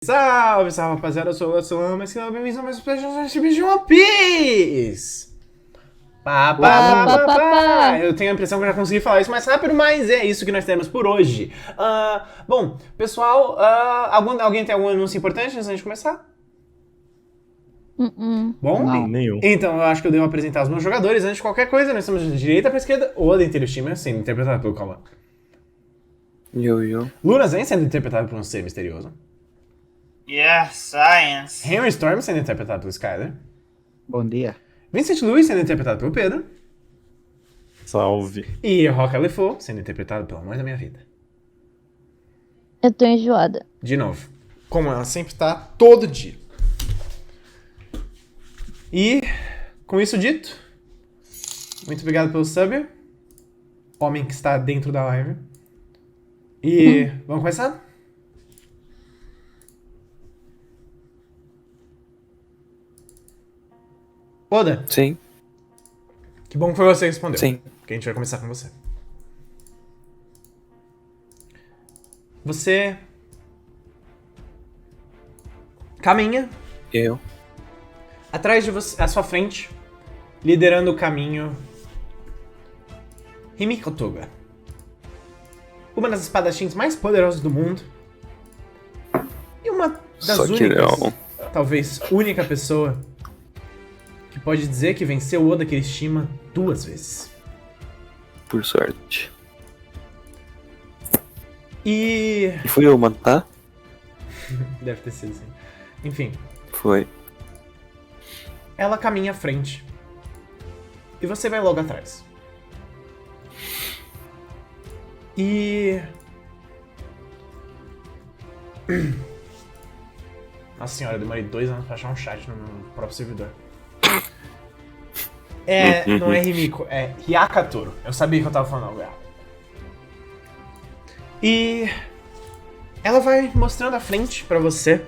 Salve, salve rapaziada, eu sou o Solano, mas que não bem-vindos a mais um episódio de One Piece! Eu tenho a impressão que eu já consegui falar isso mais rápido, mas é isso que nós temos por hoje. Bom, pessoal, alguém tem algum anúncio importante antes de começar? Bom, Não. Nenhum. então eu acho que eu devo apresentar os meus jogadores. Antes de qualquer coisa, nós estamos de direita para esquerda, o Oda inteiro time, sendo interpretado pelo Kawan. Eu. Luna Zen sendo interpretado por um ser misterioso. Yeah, science. Henry Storm sendo interpretado pelo Skyler. Bom dia. Vincent Lewis sendo interpretado pelo Pedro. Salve. E Roca LeFou sendo interpretado pelo amor da minha vida. Eu tô enjoada. De novo. Como ela sempre tá, todo dia. E, com isso dito, muito obrigado pelo sub. Homem que está dentro da live. E, vamos começar? Oda, Sim, que bom que foi você que respondeu. sim. Que a gente vai começar com você. Você caminha Eu. atrás de você, à sua frente, liderando o caminho, Himiko Toga. Uma das espadachins mais poderosas do mundo. E uma das Só que únicas, não. talvez única pessoa que pode dizer que venceu o Oda Kirishima 2 vezes. Por sorte. E... E fui eu matar? deve ter sido assim. Enfim, Foi. ela caminha à frente. E você vai logo atrás. E... Nossa senhora, eu demorei 2 anos pra achar um chat no meu próprio servidor. Não é Himiko, é Hyakatoro. Eu sabia que eu tava falando algo errado. E... ela vai mostrando a frente pra você.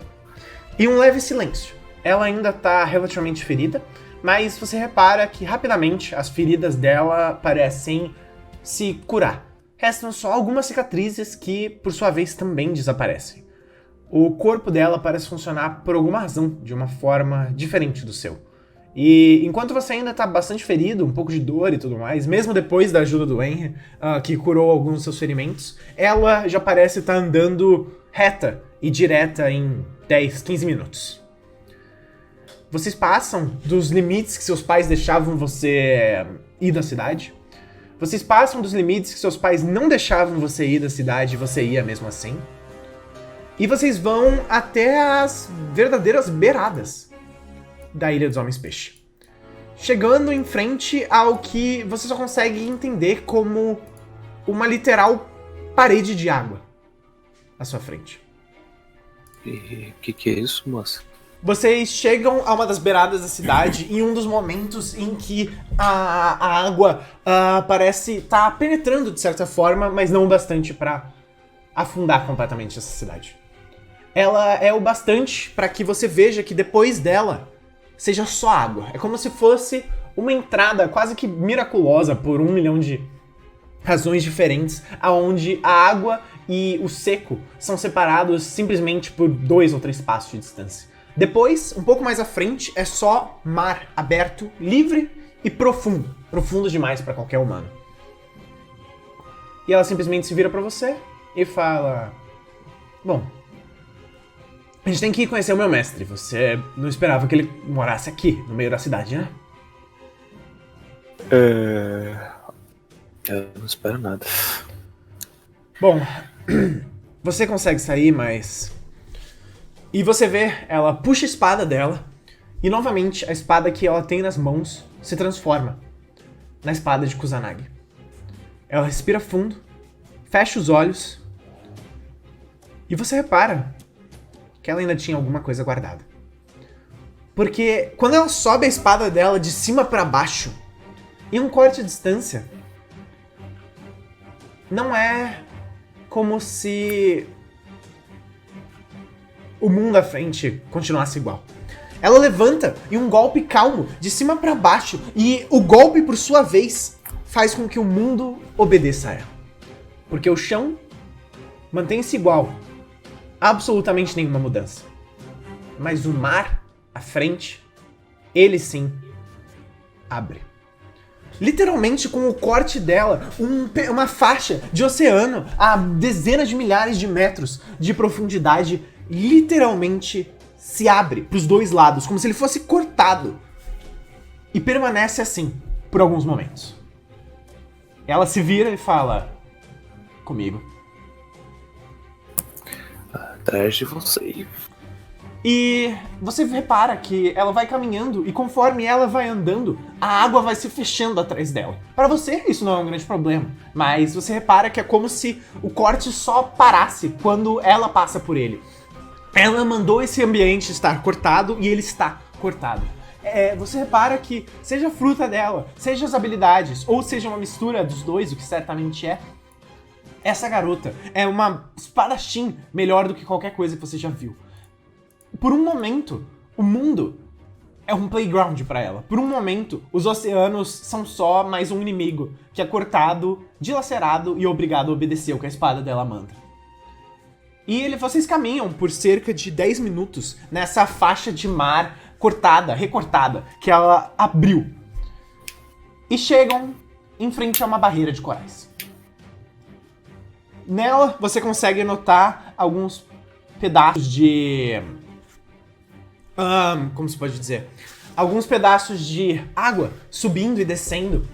E um leve silêncio. Ela ainda tá relativamente ferida, mas você repara que rapidamente as feridas dela parecem se curar. Restam só algumas cicatrizes que, por sua vez, também desaparecem. O corpo dela parece funcionar por alguma razão, de uma forma diferente do seu. E enquanto você ainda tá bastante ferido, um pouco de dor e tudo mais, mesmo depois da ajuda do Henry, que curou alguns dos seus ferimentos, ela já parece estar andando reta e direta em 10, 15 minutos. Vocês passam dos limites que seus pais deixavam você ir da cidade. Vocês passam dos limites que seus pais não deixavam você ir da cidade e você ia mesmo assim. E vocês vão até as verdadeiras beiradas da Ilha dos Homens Peixe. Chegando em frente ao que você só consegue entender como uma literal parede de água à sua frente. E que é isso, moça? Vocês chegam a uma das beiradas da cidade em um dos momentos em que a água parece estar penetrando de certa forma, mas não o bastante para afundar completamente essa cidade. Ela é o bastante para que você veja que depois dela seja só água. É como se fosse uma entrada quase que miraculosa por 1 milhão de razões diferentes, aonde a água e o seco são separados simplesmente por 2 ou 3 passos de distância. Depois, um pouco mais à frente, é só mar aberto, livre e profundo. Profundo demais para qualquer humano. E ela simplesmente se vira para você e fala... Bom, a gente tem que ir conhecer o meu mestre. Você não esperava que ele morasse aqui, no meio da cidade, né? Eu não espero nada. Bom, você consegue sair, mas... E você vê, ela puxa a espada dela, e novamente a espada que ela tem nas mãos se transforma na espada de Kusanagi. Ela respira fundo, fecha os olhos, e você repara que ela ainda tinha alguma coisa guardada. Porque quando ela sobe a espada dela de cima pra baixo, em um corte de distância, não é como se o mundo à frente continuasse igual. Ela levanta em um golpe calmo, de cima pra baixo, e o golpe, por sua vez, faz com que o mundo obedeça a ela. Porque o chão mantém-se igual, absolutamente nenhuma mudança. Mas o mar, à frente, ele sim abre. Literalmente com o corte dela, uma faixa de oceano a dezenas de milhares de metros de profundidade literalmente se abre para os dois lados, como se ele fosse cortado. E permanece assim por alguns momentos. Ela se vira e fala: comigo. Atrás de você. E você repara que ela vai caminhando e conforme ela vai andando, a água vai se fechando atrás dela. Para você, isso não é um grande problema, mas você repara que é como se o corte só parasse quando ela passa por ele. Ela mandou esse ambiente estar cortado e ele está cortado. Você repara que, seja a fruta dela, seja as habilidades, ou seja uma mistura dos dois, o que certamente é, essa garota é uma espadachim melhor do que qualquer coisa que você já viu. Por um momento, o mundo é um playground pra ela. Por um momento, os oceanos são só mais um inimigo que é cortado, dilacerado e obrigado a obedecer o que a espada dela manda. E vocês caminham por cerca de 10 minutos nessa faixa de mar cortada, recortada, que ela abriu. E chegam em frente a uma barreira de corais. Nela, você consegue notar alguns pedaços de... como se pode dizer? Alguns pedaços de água subindo e descendo,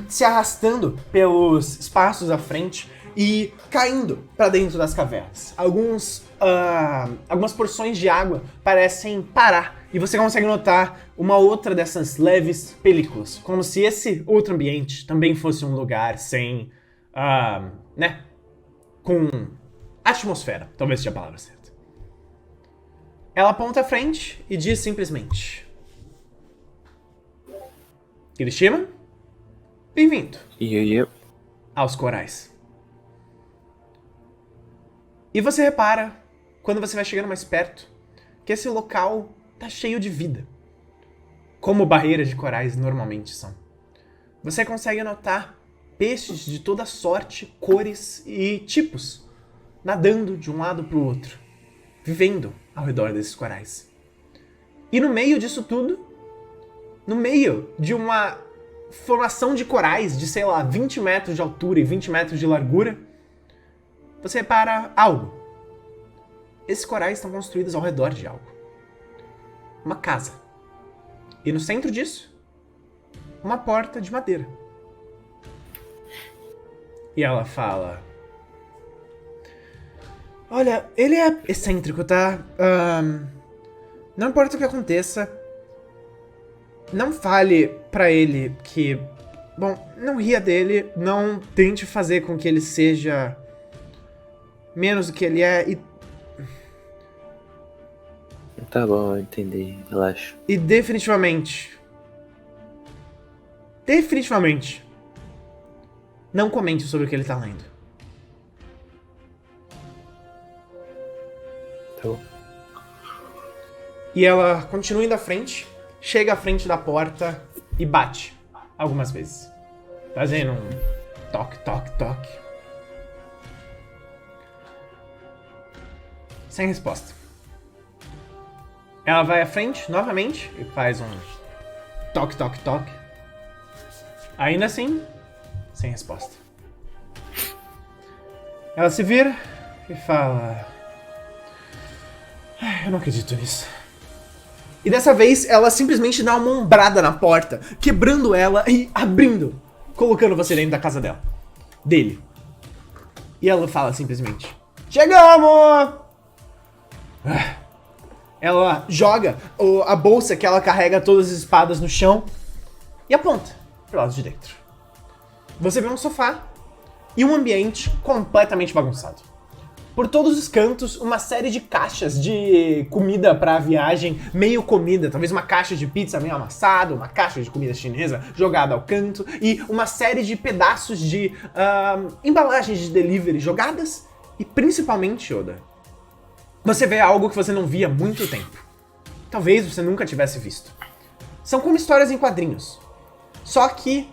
se arrastando pelos espaços à frente e caindo para dentro das cavernas. Algumas porções de água parecem parar e você consegue notar uma outra dessas leves películas, como se esse outro ambiente também fosse um lugar sem, com atmosfera, talvez seja a palavra certa. Ela aponta à frente e diz simplesmente: Kirishima, bem-vindo aos corais. E você repara, quando você vai chegando mais perto, que esse local tá cheio de vida, como barreiras de corais normalmente são. Você consegue notar peixes de toda sorte, cores e tipos, nadando de um lado para o outro, vivendo ao redor desses corais. E no meio disso tudo, no meio de uma formação de corais de, 20 metros de altura e 20 metros de largura, você repara algo. Esses corais estão construídos ao redor de algo. Uma casa. E no centro disso, uma porta de madeira. E ela fala: olha, ele é excêntrico, tá? Não importa o que aconteça, não fale pra ele que... Bom, não ria dele, não tente fazer com que ele seja menos do que ele é e... Tá bom, eu entendi, relaxa. E definitivamente, não comente sobre o que ele tá lendo. Tá bom. E ela continua indo à frente, chega à frente da porta e bate algumas vezes, fazendo um toque, toque, toque. Sem resposta. Ela vai à frente novamente e faz um toque, toque, toque. Ainda assim, sem resposta. Ela se vira e fala: eu não acredito nisso. E dessa vez, ela simplesmente dá uma ombrada na porta, quebrando ela e abrindo, colocando você dentro da casa dele. E ela fala simplesmente: chegamos! Ela joga a bolsa que ela carrega todas as espadas no chão e aponta pro lado de dentro. Você vê um sofá e um ambiente completamente bagunçado. Por todos os cantos, uma série de caixas de comida pra viagem, meio comida, talvez uma caixa de pizza meio amassada, uma caixa de comida chinesa jogada ao canto, e uma série de pedaços de embalagens de delivery jogadas, e principalmente, Oda, você vê algo que você não via há muito tempo. Talvez você nunca tivesse visto. São como histórias em quadrinhos, só que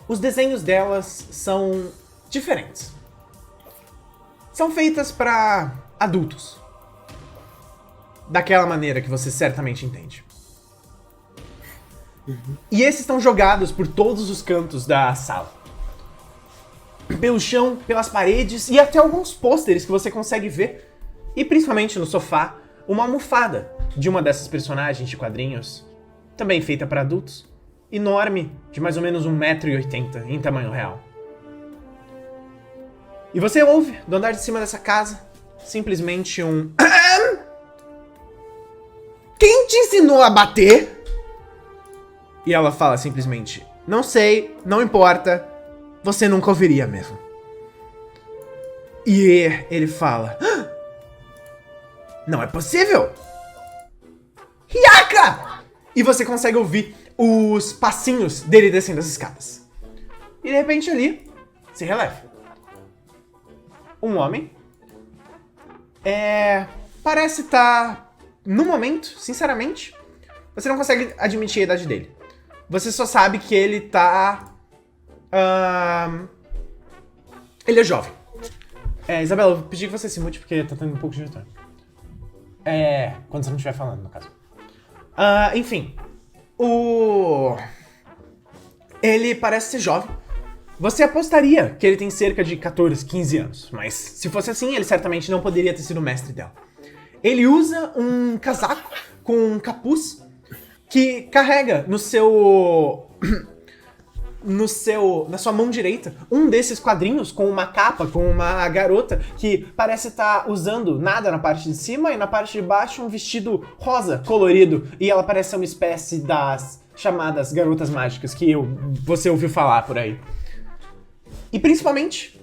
os desenhos delas são diferentes. São feitas pra adultos. Daquela maneira que você certamente entende. E esses estão jogados por todos os cantos da sala. Pelo chão, pelas paredes e até alguns pôsteres que você consegue ver. E principalmente no sofá, uma almofada de uma dessas personagens de quadrinhos, também feita para adultos, enorme, de mais ou menos 1,80 m em tamanho real. E você ouve, do andar de cima dessa casa, simplesmente um... Quem te ensinou a bater? E ela fala simplesmente, não sei, não importa, você nunca ouviria mesmo. E ele fala, não é possível! Hyaka! E você consegue ouvir os passinhos dele descendo as escadas. E de repente ali, se releva. Um homem. Parece estar, no momento, sinceramente, você não consegue admitir a idade dele. Você só sabe que ele tá... ele é jovem. Isabela, eu vou pedir que você se mute porque tá tendo um pouco de retorno. Quando você não estiver falando, no caso. Enfim. Ele parece ser jovem. Você apostaria que ele tem cerca de 14, 15 anos. Mas se fosse assim, ele certamente não poderia ter sido o mestre dela. Ele usa um casaco com um capuz que carrega na sua mão direita, um desses quadrinhos com uma capa, com uma garota que parece estar usando nada na parte de cima e na parte de baixo um vestido rosa colorido. E ela parece ser uma espécie das chamadas garotas mágicas que você ouviu falar por aí. E principalmente,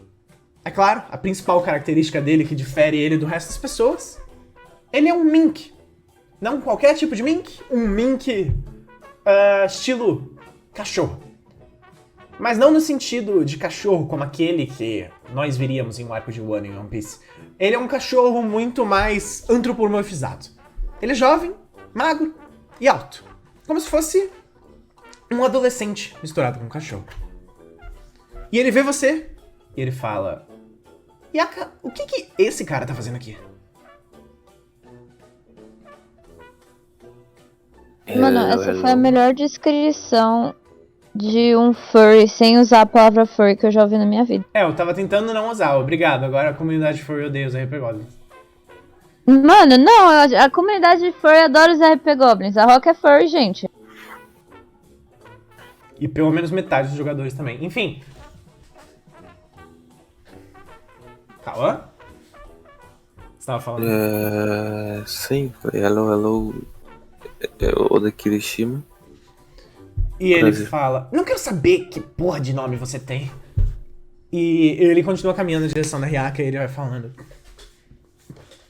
é claro, a principal característica dele que difere ele do resto das pessoas, ele é um mink. Não qualquer tipo de mink, um mink estilo cachorro. Mas não no sentido de cachorro como aquele que nós veríamos em um arco de Wano em One Piece. Ele é um cachorro muito mais antropomorfizado. Ele é jovem, magro e alto. Como se fosse um adolescente misturado com um cachorro. E ele vê você e ele fala... Hyaka, o que esse cara tá fazendo aqui? Mano, essa foi a melhor descrição de um furry sem usar a palavra furry que eu já ouvi na minha vida. Eu tava tentando não usar, obrigado. Agora a comunidade furry odeia os RP Goblins. Mano, não, a comunidade de furry adora os RP Goblins. A Rock é furry, gente. E pelo menos metade dos jogadores também. Enfim. Calma. Você tava falando? Sim, foi hello, Oda Kirishima. E ele Prazer. fala, não quero saber que porra de nome você tem. E ele continua caminhando na direção da Hyaka e ele vai falando.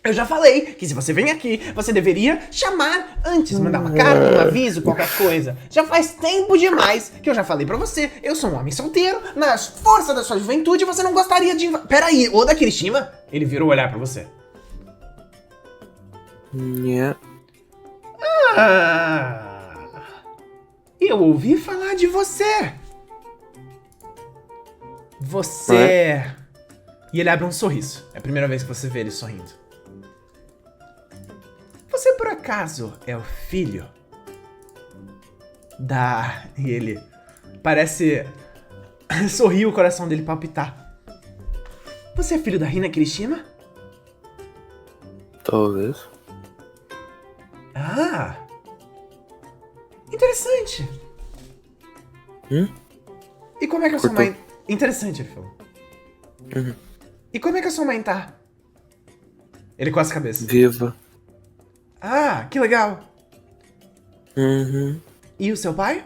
Eu já falei que se você vem aqui, você deveria chamar antes, mandar uma carta, um aviso, qualquer coisa. Já faz tempo demais que eu já falei pra você, eu sou um homem solteiro, na força da sua juventude, você não gostaria de... Peraí, Oda Kirishima? Ele virou o olhar pra você. Yeah. Eu ouvi falar de você. Você... E ele abre um sorriso. É a primeira vez que você vê ele sorrindo. Você por acaso é o filho da... E ele parece sorrir, o coração dele palpitar. Você é filho da Hina Kirishima? Talvez. Ah! Interessante. E como é que a sua Cortou. mãe... Interessante, ele falou. E como é que a sua mãe tá? Ele coça a cabeça. Viva. Ah, que legal. Uhum. E o seu pai?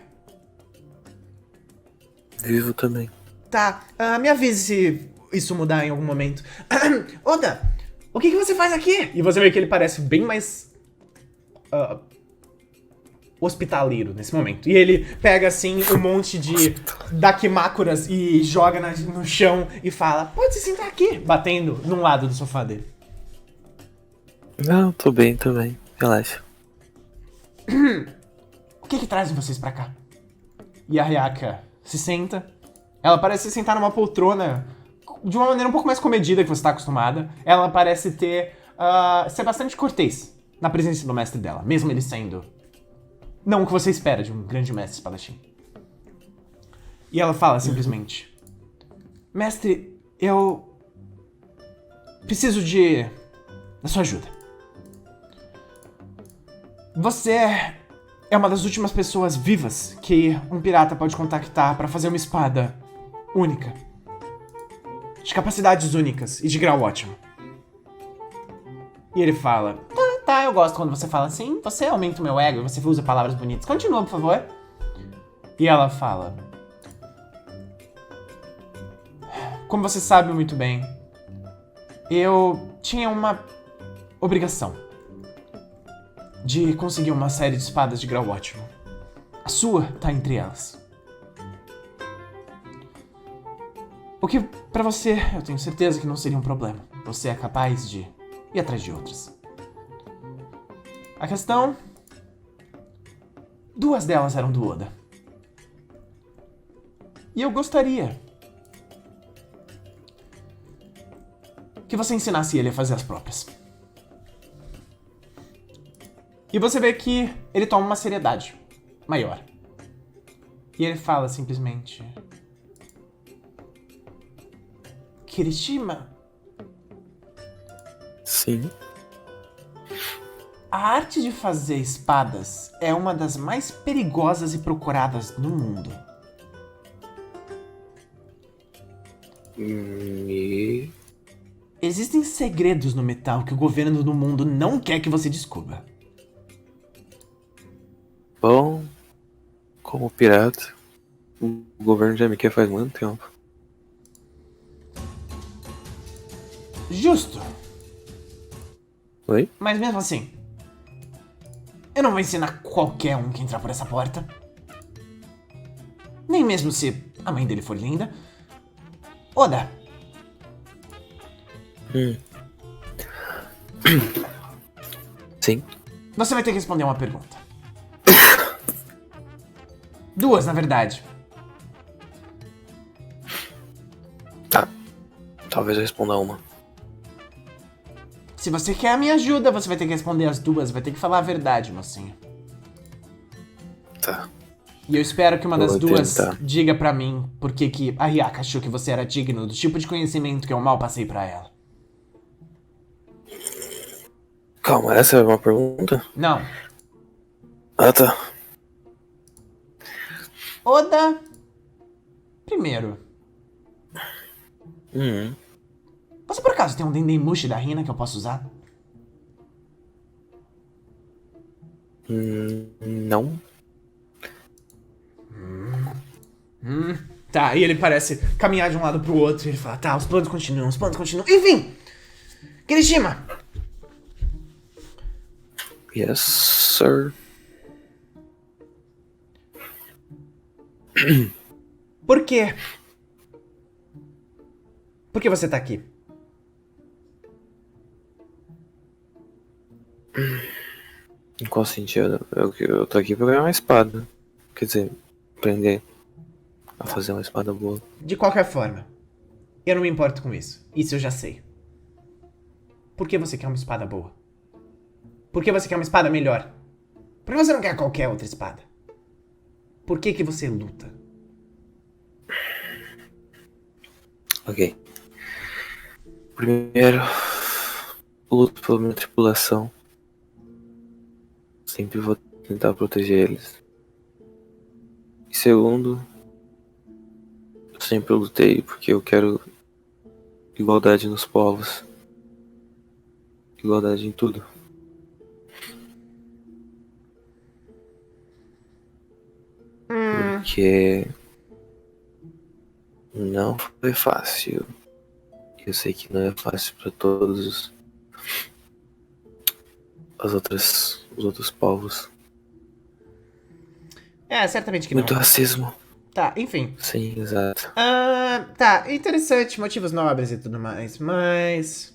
Vivo também. Tá, me avise se isso mudar em algum momento. Oda, o que você faz aqui? E você vê que ele parece bem mais... hospitaleiro nesse momento. E ele pega, assim, um monte de dakimakuras e joga no chão e fala, pode se sentar aqui, batendo num lado do sofá dele. Não, tô bem. Relaxa. O que trazem vocês pra cá? E a Hyaka se senta. Ela parece se sentar numa poltrona de uma maneira um pouco mais comedida que você tá acostumada. Ela parece ter ser bastante cortês na presença do mestre dela, mesmo ele sendo não o que você espera de um grande mestre espadachim. E ela fala simplesmente: Mestre, eu preciso da sua ajuda. Você é uma das últimas pessoas vivas que um pirata pode contactar para fazer uma espada única, de capacidades únicas e de grau ótimo. E ele fala: Tá, eu gosto quando você fala assim, você aumenta o meu ego e você usa palavras bonitas. Continua, por favor. E ela fala: Como você sabe muito bem, eu tinha uma obrigação de conseguir uma série de espadas de grau ótimo. A sua tá entre elas. O que, pra você, eu tenho certeza que não seria um problema. Você é capaz de ir atrás de outras. A questão... 2 delas eram do Oda. E eu gostaria que você ensinasse ele a fazer as próprias. E você vê que ele toma uma seriedade maior. E ele fala simplesmente: Kirishima, Sim. a arte de fazer espadas é uma das mais perigosas e procuradas no mundo. E... Existem segredos no metal que o governo do mundo não quer que você descubra. Bom, como pirata, o governo já me quer faz muito tempo. Justo. Oi? Mas mesmo assim, eu não vou ensinar qualquer um que entrar por essa porta. Nem mesmo se a mãe dele for linda. Oda, Sim. você vai ter que responder uma pergunta. 2, na verdade. Tá. Talvez eu responda uma. Se você quer a minha ajuda, você vai ter que responder as 2. Vai ter que falar a verdade, mocinho. Tá. E eu espero que uma das Vou 2 tentar. diga pra mim por que a Ryaka achou que você era digno do tipo de conhecimento que eu mal passei pra ela. Calma, essa é uma pergunta? Não. Ah, tá. Oda... Primeiro, você por acaso tem um Dendemushi da Hina que eu posso usar? Não. Tá, e ele parece caminhar de um lado pro outro e ele fala: Tá, os planos continuam. Enfim! Kirishima! Yes, sir. Por quê? Por que você tá aqui? Em qual sentido? Eu tô aqui pra ganhar uma espada. Quer dizer, aprender a fazer uma espada boa. De qualquer forma, eu não me importo com isso. Isso eu já sei. Por que você quer uma espada boa? Por que você quer uma espada melhor? Por que você não quer qualquer outra espada? Por que você luta? Ok. Primeiro, luto pela minha tripulação. Sempre vou tentar proteger eles. E segundo, eu sempre lutei porque eu quero igualdade nos povos. Igualdade em tudo. Porque não foi fácil. Eu sei que não é fácil para todos os outros povos. É, certamente que não. Muito racismo. Tá, enfim. Sim, exato. Tá, interessante, motivos nobres e tudo mais, mas...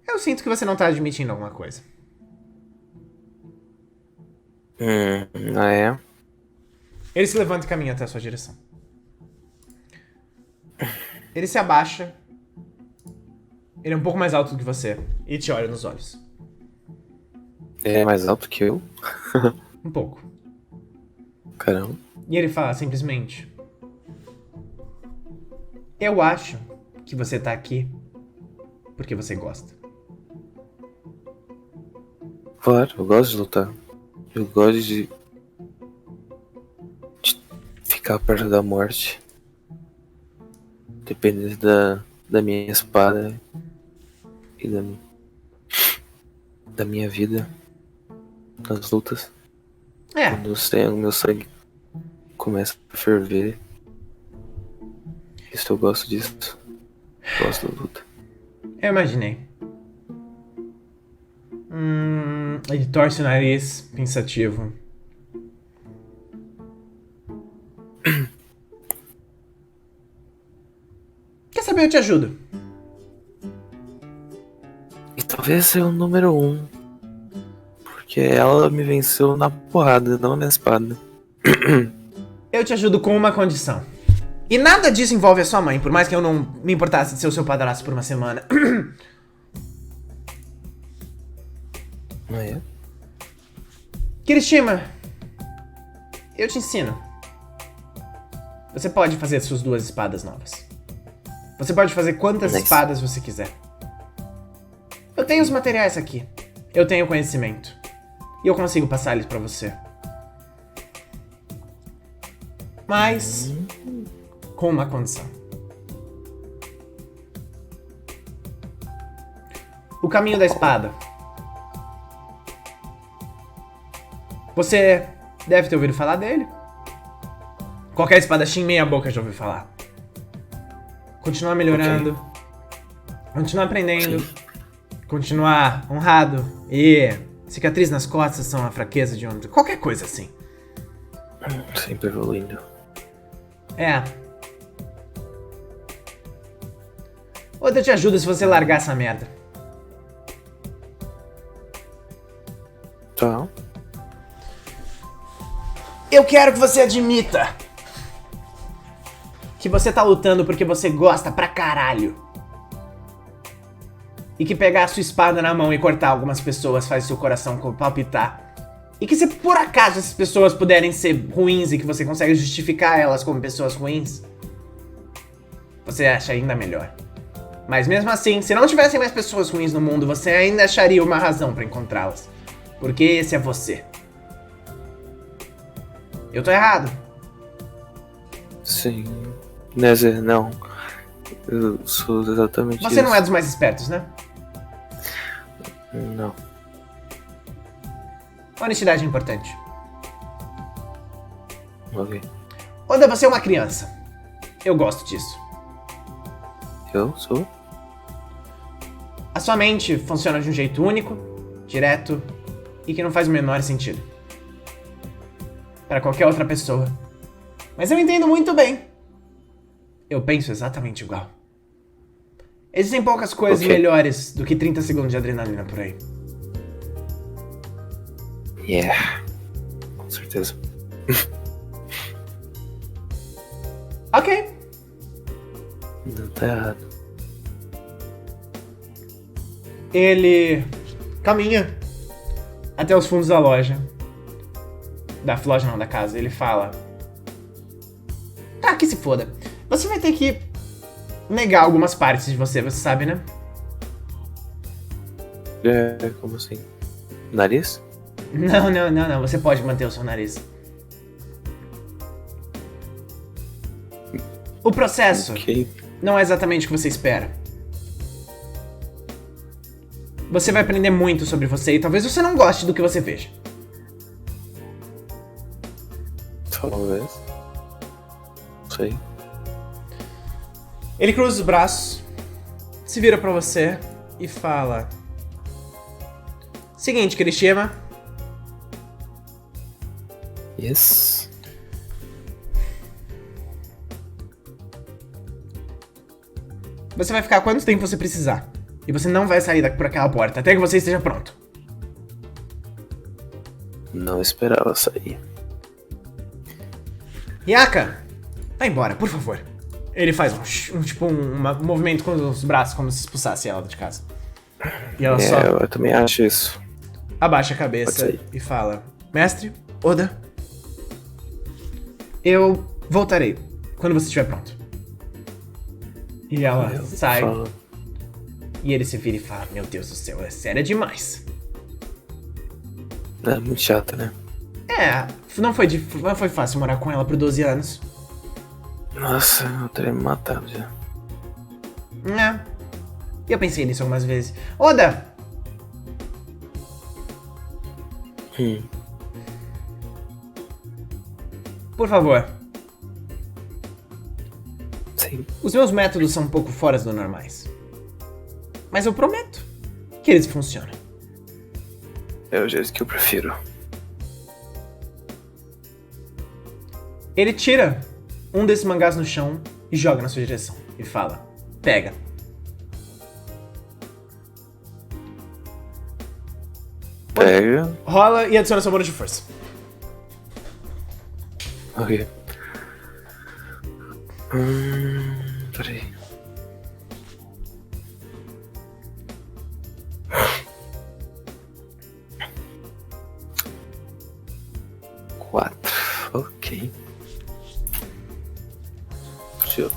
eu sinto que você não tá admitindo alguma coisa. Ah, é? Ele se levanta e caminha até a sua direção. Ele se abaixa Ele é um pouco mais alto do que você e te olha nos olhos. É mais alto que eu? Um pouco. Caramba. E ele fala simplesmente: eu acho que você tá aqui porque você gosta. Claro, eu gosto de lutar. Eu gosto de ficar perto da morte. Dependendo da minha espada e da minha vida nas lutas. É, Quando o meu sangue começa a ferver. Isso eu gosto disso. Gosto da luta. eu imaginei. Ele torce o nariz, pensativo. Quer saber? Eu te ajudo. E talvez seja o número 1. Porque ela me venceu na porrada, não na espada. Eu te ajudo com uma condição. E nada disso envolve a sua mãe, por mais que eu não me importasse de ser o seu padrasto por uma semana. Não é? Kirishima, eu te ensino. Você pode fazer suas 2 espadas novas. Você pode fazer quantas Nice. espadas você quiser. Eu tenho os materiais aqui. Eu tenho conhecimento. E eu consigo passar eles pra você. Mas com uma condição. O caminho da espada. Você deve ter ouvido falar dele. Qualquer espadachim meia boca já ouviu falar. Continuar melhorando. Continuar aprendendo. Sim. Continuar honrado. E cicatriz nas costas são a fraqueza de homem. Qualquer coisa assim. Sempre evoluindo. É. Outra te ajuda se você largar essa merda. Tá. Eu quero que você admita que você tá lutando porque você gosta pra caralho. E que pegar a sua espada na mão e cortar algumas pessoas faz seu coração palpitar. E que se por acaso essas pessoas puderem ser ruins e que você consegue justificar elas como pessoas ruins, você acha ainda melhor. Mas mesmo assim, se não tivessem mais pessoas ruins no mundo, você ainda acharia uma razão pra encontrá-las. Porque esse é você. Eu tô errado. Sim. Nezer, não. Eu sou exatamente Você isso. não é dos mais espertos, né? Não. Honestidade é importante. Ok. Oda, você é uma criança. Eu gosto disso. Eu sou? A sua mente funciona de um jeito único, direto e que não faz o menor sentido para qualquer outra pessoa. Mas eu entendo muito bem. Eu penso exatamente igual. Existem poucas coisas Ok. melhores do que 30 segundos de adrenalina por aí. Yeah. Com certeza. Ok. Não tá errado. Ele caminha até os fundos da loja. Da loja não, da casa. Ele fala: ah, que se foda. Você vai ter que negar algumas partes de você, você sabe, né? É, como assim? Nariz? Não. Você pode manter o seu nariz. O processo Ok. não é exatamente o que você espera. Você vai aprender muito sobre você e talvez você não goste do que você veja. Talvez. Não sei. Ele cruza os braços, se vira pra você e fala: seguinte, Kirishima, Yes. você vai ficar quanto tempo você precisar. E você não vai sair por aquela porta até que você esteja pronto. Não esperava sair. Yaka, vai embora, por favor. Ele faz um movimento com os braços, como se expulsasse ela de casa. E ela só Eu também acho isso. abaixa a Pode cabeça sair. e fala: Mestre, Oda, eu voltarei quando você estiver pronto. E ela sai, Fala. e ele se vira e fala: Meu Deus do céu, é séria demais. É muito chata, né? Não foi fácil morar com ela por 12 anos. Nossa, eu teria me matado já. E eu pensei nisso algumas vezes. Oda! Por favor. Sim. Os meus métodos são um pouco fora do normais. Mas eu prometo que eles funcionam. É o jeito que eu prefiro. Ele tira um desses mangás no chão e joga na sua direção. E fala: Pega. Pega. Rola e adiciona seu bônus de força. Ok. Peraí. Quatro. Ok. Deixa eu...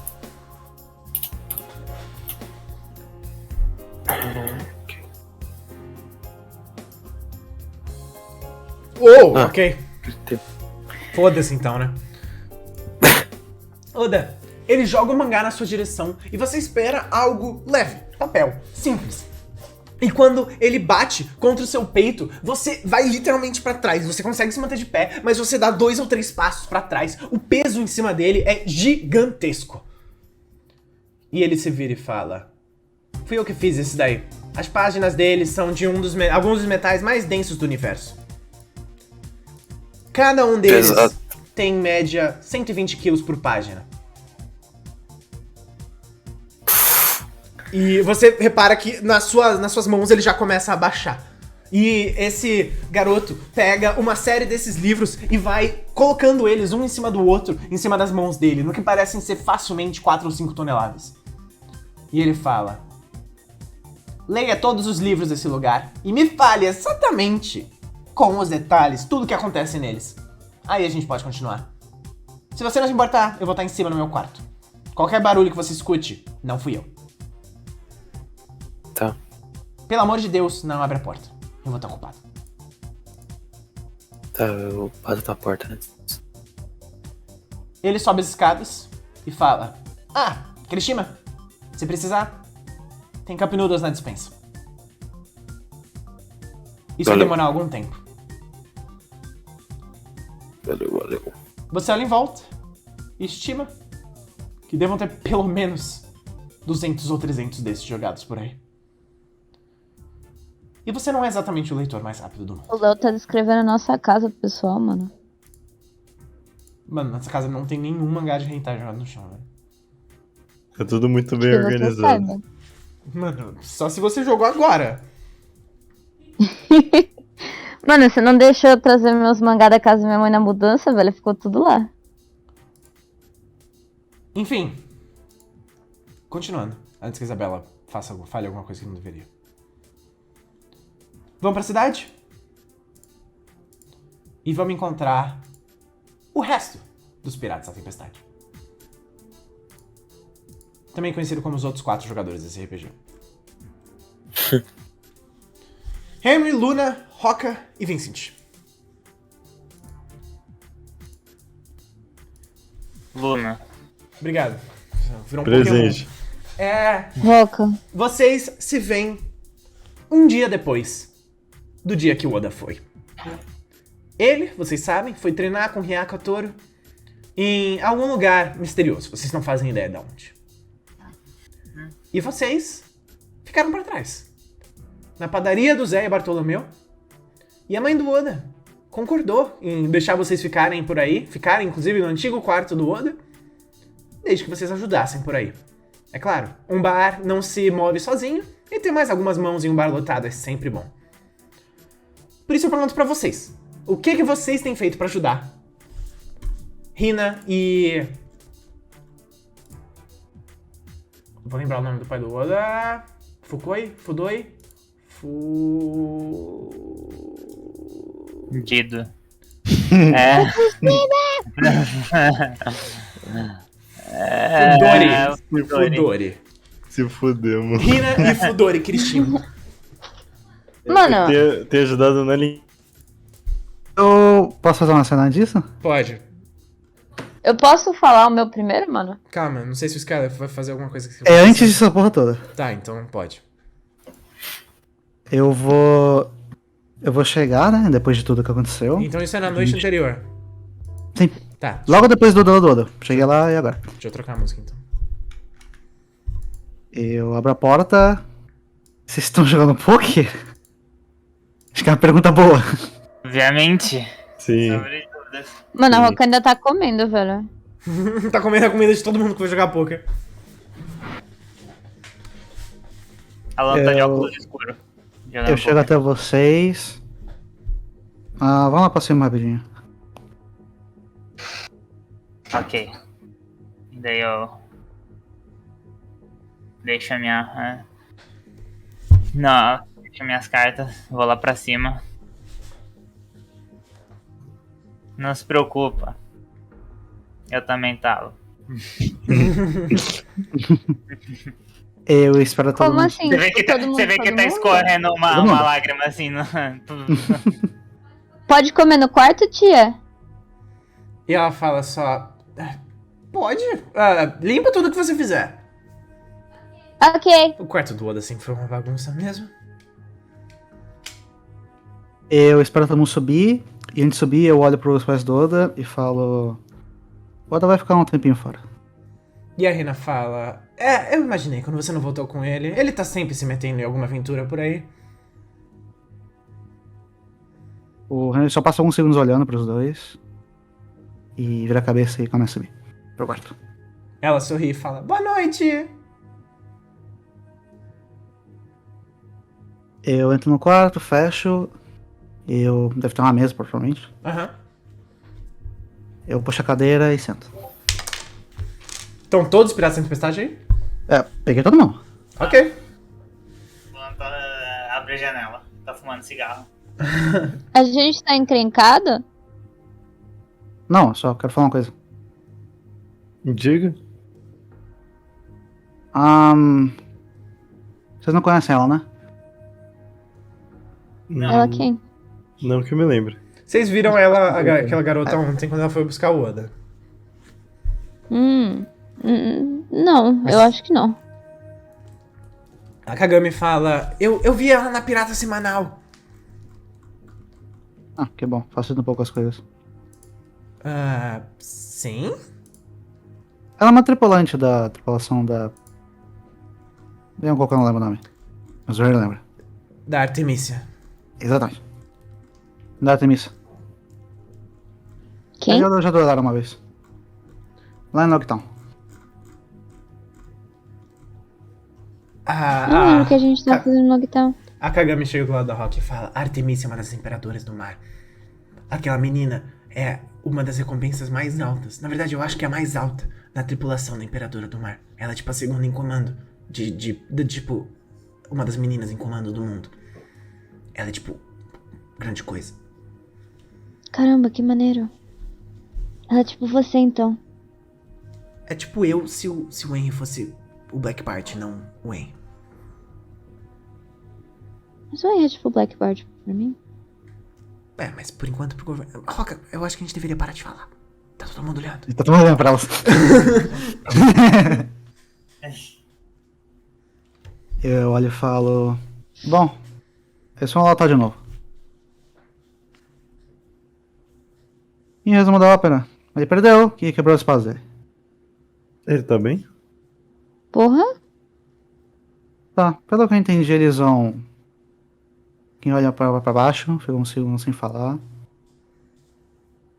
Ok. Ok. Gritei. Foda-se então, né? Oda, ele joga o mangá na sua direção e você espera algo leve, papel, simples. E quando ele bate contra o seu peito, você vai literalmente pra trás. Você consegue se manter de pé, mas você dá 2 ou 3 passos pra trás. O peso em cima dele é gigantesco. E ele se vira e fala: Fui eu que fiz esse daí. As páginas dele são de alguns dos metais mais densos do universo. Cada um deles Exato. tem em média 120 quilos por página. E você repara que nas suas mãos ele já começa a baixar. E esse garoto pega uma série desses livros e vai colocando eles um em cima do outro, em cima das mãos dele, no que parecem ser facilmente 4 ou 5 toneladas. E ele fala: Leia todos os livros desse lugar e me fale exatamente, com os detalhes, tudo que acontece neles. Aí a gente pode continuar. Se você não se importar, eu vou estar em cima no meu quarto. Qualquer barulho que você escute, não fui eu. Tá. Pelo amor de Deus, não abre a porta. Eu vou estar ocupado. Tá, eu bato na porta, né? Ele sobe as escadas e fala: Kirishima, se precisar, tem cup noodles na despensa. Isso vai Valeu. demorar algum tempo. Valeu. Você olha em volta e estima que devam ter pelo menos 200 ou 300 desses jogados por aí. E você não é exatamente o leitor mais rápido do mundo. O Léo tá descrevendo a nossa casa pro pessoal, mano. Mano, nessa casa não tem nenhum mangá de hentai jogado no chão, velho. É tudo muito bem Que você organizado. saiba. Mano, só se você jogou agora. Mano, você não deixou eu trazer meus mangá da casa da minha mãe na mudança, velho? Ficou tudo lá. Enfim. Continuando. Antes que a Isabela fale alguma coisa que não deveria. Vamos pra cidade? E vamos encontrar o resto dos Piratas da Tempestade. Também conhecido como os outros 4 jogadores desse RPG. Henry, Luna, Roca e Vincent. Luna. Obrigado. Virou um Presente. Pokémon. Roca. Vocês se veem um dia depois do dia que o Oda foi. Ele, vocês sabem, foi treinar com Hyaka Toro em algum lugar misterioso. Vocês não fazem ideia de onde. E vocês ficaram pra trás. Na padaria do Zé e Bartolomeu. E a mãe do Oda concordou em deixar vocês ficarem por aí. Ficarem, inclusive, no antigo quarto do Oda. Desde que vocês ajudassem por aí. É claro, um bar não se move sozinho. E ter mais algumas mãos em um bar lotado é sempre bom. Por isso eu pergunto pra vocês. O que vocês têm feito pra ajudar Hina e Vou lembrar o nome do pai do Oda. Fukui? Fudoi? Dido. É. Fudori. Se fudeu, mano. Hina e Fudori, Cristina. Mano, Ter ajudado na linha. Eu posso fazer uma cena disso? Pode. eu posso falar o meu primeiro, mano? Calma, não sei se o Skyler vai fazer alguma coisa que você É antes dessa porra toda. Tá, então pode. Eu vou chegar, né? Depois de tudo que aconteceu. Então isso é na noite anterior. Sim. Tá. Logo depois do Oda. Cheguei lá e agora. Deixa eu trocar a música então. Eu abro a porta. Vocês estão jogando poker? Acho que é uma pergunta boa. Obviamente. Sim. Sobre dúvidas. Mano, a Sim. Roca ainda tá comendo, velho. Tá comendo a comida de todo mundo que vai jogar poker. Alan tá de Eu- óculos escuro. Jogando Eu chego até vocês. Vamos lá pra cima rapidinho. Ok. Daí eu. Deixo a minha. Não, deixo minhas cartas. Vou lá pra cima. Não se preocupa. Eu também tava. Eu espero todo Como mundo. assim? Você vê que tá, Todo mundo, você vê que todo tá mundo? escorrendo Todo uma mundo. lágrima assim. Pode comer no quarto, tia? E ela fala só. Pode. Limpa tudo que você fizer. Ok. O quarto do Oda sempre foi uma bagunça mesmo. Eu espero todo mundo subir. E antes de subir, eu olho pros pais do Oda e falo. O Oda vai ficar um tempinho fora. E a Rina fala. Eu imaginei quando você não voltou com ele. Ele tá sempre se metendo em alguma aventura por aí. O Henry só passa alguns segundos olhando pros dois. E vira a cabeça e começa a subir pro quarto. Ela sorri e fala: Boa noite! Eu entro no quarto, fecho. Eu. Deve ter uma mesa, provavelmente. Aham. Eu puxo a cadeira e sento. Estão todos piratas sem tempestade aí? Peguei todo mundo. Ok. Abre a janela. Tá fumando cigarro. A gente tá encrencado? Não, só quero falar uma coisa. Diga. Vocês não conhecem ela, né? Ela quem? Não que eu me lembre. Vocês viram ela, aquela garota ontem, quando ela foi buscar o Oda. Não, eu acho que não. A Kagami fala: Eu vi ela na Pirata Semanal. Que bom. Facilita um pouco as coisas. Sim? Ela é uma tripulante da tripulação da... Bem, qual que eu não lembro o nome. Mas o Ray lembra. Da Artemisia. Exatamente. Da Artemisa. Quem? Eu já duelaram uma vez. Lá em Lockdown. Não lembro o que a gente tá Ka- fazendo no lockdown. A Kagami chega do lado da Rock e fala: Artemisia é uma das imperadoras do mar. Aquela menina é uma das recompensas mais altas. Na verdade, eu acho que é a mais alta na tripulação da Imperadora do Mar. Ela é tipo a segunda em comando. Tipo, uma das meninas em comando do mundo. Ela é tipo, grande coisa. Caramba, que maneiro. Ela é tipo você, então. É tipo eu se o Henry fosse o Black Bart, não o Henry. Mas o é tipo Black Bart pra mim. Mas por enquanto pro governo. Roca, eu acho que a gente deveria parar de falar. Tá todo mundo olhando. Tá todo mundo olhando pra elas. Eu olho e falo... Bom, eles vão lutar de novo. Em resumo da ópera, ele perdeu e quebrou as espadas dele. Ele tá bem? Porra? Tá, pelo que eu entendi, eles vão... Quem olha pra baixo, fica um segundo sem falar.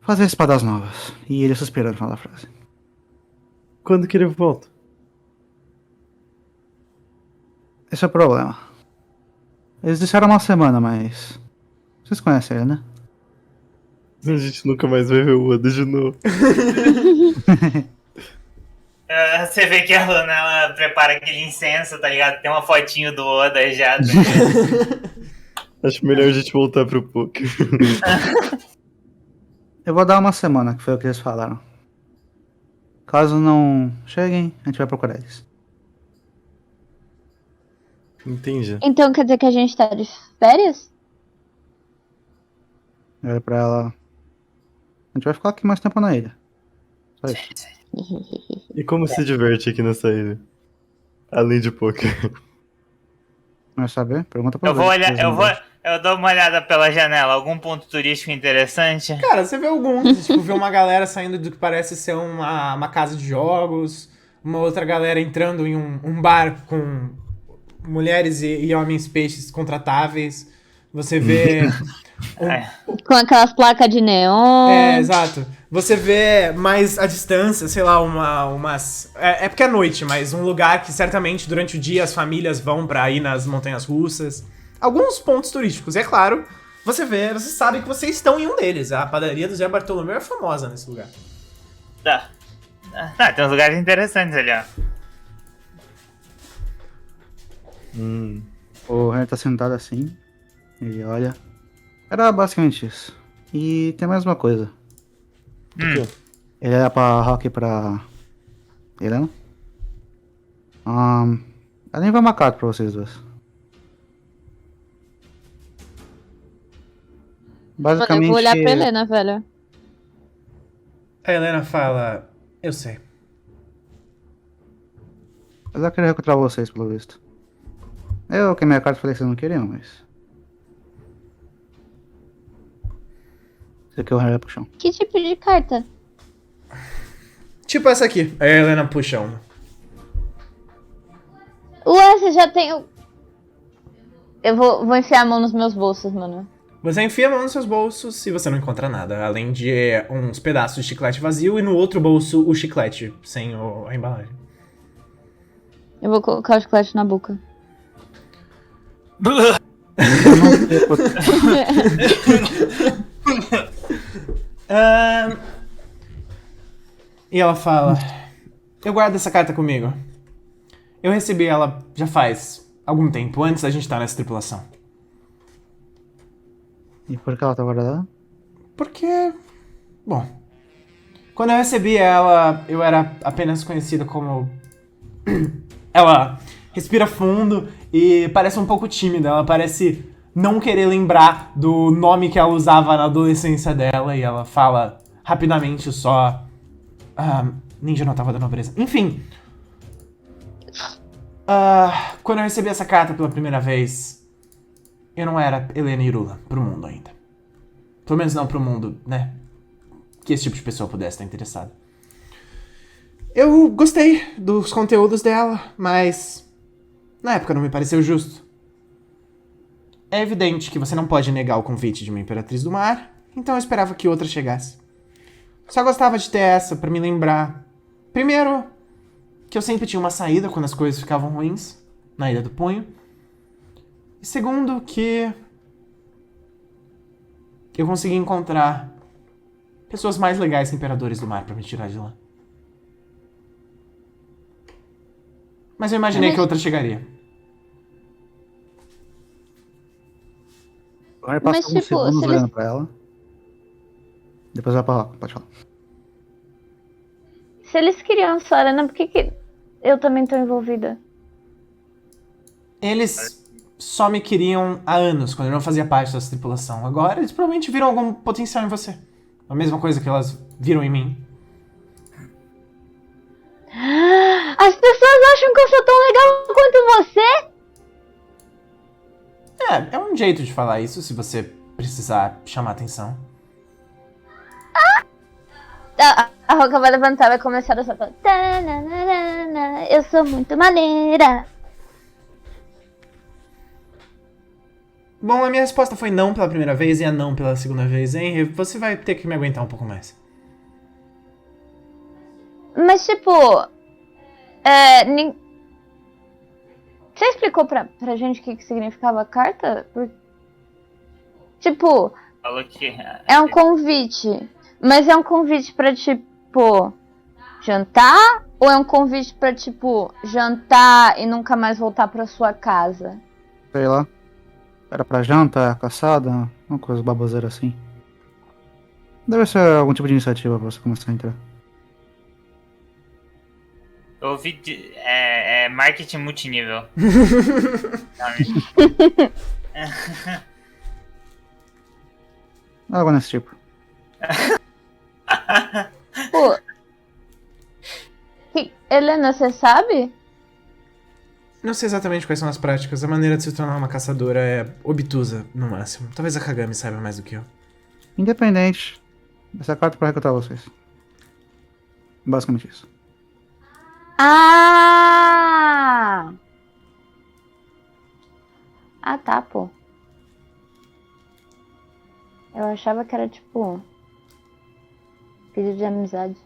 Fazer espadas novas. E ele suspirou no final da frase. Quando que ele volta? Esse é o problema. Eles disseram uma semana, mas... Vocês conhecem ele, né? A gente nunca mais vai ver o Oda de novo. Você vê que a Luna, ela prepara aquele incenso, tá ligado? Tem uma fotinho do Oda já. Tá ligado? Acho melhor a gente voltar pro poker. Eu vou dar uma semana, que foi o que eles falaram. Caso não cheguem, a gente vai procurar eles. Entendi. Então quer dizer que a gente tá de férias? Olha pra ela. A gente vai ficar aqui mais tempo na ilha. Só isso. E como se diverte aqui nessa ilha? Além de poker. Não vai saber? Pergunta pra Eu vou olhar, eu dou uma olhada pela janela. Algum ponto turístico interessante? Cara, você vê alguns, tipo, vê uma galera saindo do que parece ser uma casa de jogos, uma outra galera entrando em um bar com mulheres e homens peixes contratáveis. Você vê... Com aquelas placas de neon. Exato. Você vê mais à distância, sei lá, umas... É porque é noite, mas um lugar que certamente durante o dia as famílias vão pra ir nas montanhas russas. Alguns pontos turísticos, é claro. Você sabe que vocês estão em um deles. A padaria do Zé Bartolomeu é famosa nesse lugar. Tá. Tem uns lugares interessantes ali, ó. O Henry tá sentado assim. Ele olha. Era basicamente isso. E tem mais uma coisa. Ele olha pra Rock e pra Helena. Ela nem vai uma carta pra vocês dois. Mano, Basicamente. eu vou olhar pra Helena, velho. A Helena fala... Eu sei. Ela queria recrutar vocês, pelo visto. Eu que minha carta falei que vocês não queriam, mas. Isso aqui é o Harry pro chão. Que tipo de carta? Tipo essa aqui. A Helena puxa uma. Ué, você já tem o... Eu vou enfiar a mão nos meus bolsos, mano. Você enfia a mão nos seus bolsos e você não encontra nada, além de uns pedaços de chiclete vazio e no outro bolso o chiclete, sem a embalagem. Eu vou colocar o chiclete na boca. E ela fala... Eu guardo essa carta comigo. Eu recebi ela já faz algum tempo, antes da gente estar nessa tripulação. E por que ela tá guardada? Porque... Bom... Quando eu recebi ela, eu era apenas conhecido como... Ela respira fundo e parece um pouco tímida. Ela parece não querer lembrar do nome que ela usava na adolescência dela. E ela fala rapidamente só... Ninja Notável da Nobreza. Enfim... quando eu recebi essa carta pela primeira vez... Eu não era Helena Irula pro mundo ainda. Pelo menos não pro mundo, né? Que esse tipo de pessoa pudesse estar interessada. Eu gostei dos conteúdos dela, mas... Na época não me pareceu justo. É evidente que você não pode negar o convite de uma Imperatriz do Mar, então eu esperava que outra chegasse. Só gostava de ter essa pra me lembrar. Primeiro, que eu sempre tinha uma saída quando as coisas ficavam ruins, na Ilha do Punho. E segundo, que eu consegui encontrar pessoas mais legais que Imperadores do Mar pra me tirar de lá. Mas eu imaginei que outra chegaria. O Harry passa Mas, alguns tipo, segundos se eles- olhando pra ela. Depois vai pra Rock, pode falar. Se eles queriam só a Helena, por que eu também tô envolvida? Eles só me queriam há anos, quando eu não fazia parte dessa tripulação. Agora, eles provavelmente viram algum potencial em você. A mesma coisa que elas viram em mim. As pessoas acham que eu sou tão legal quanto você? É um jeito de falar isso, se você precisar chamar atenção. A Roca vai levantar, vai começar a falar. Eu sou muito maneira. Bom, a minha resposta foi não pela primeira vez e a não pela segunda vez, Henry. Você vai ter que me aguentar um pouco mais. Mas tipo... Você explicou pra gente o que significava a carta? Tipo, Falou que... é um convite. Mas é um convite pra, tipo... Jantar Ou é um convite pra, tipo, jantar e nunca mais voltar pra sua casa? Sei lá. Era pra janta, caçada, uma coisa baboseira assim. Deve ser algum tipo de iniciativa pra você começar a entrar. Eu ouvi é marketing multinível. Algo nesse tipo. Pô. Helena, você sabe? Não sei exatamente quais são as práticas. A maneira de se tornar uma caçadora é obtusa, no máximo. Talvez a Kagami saiba mais do que eu. Independente. Essa carta é pra recrutar vocês. Basicamente isso. Ah! Ah, tá, pô. Eu achava que era, tipo, pedido de amizade.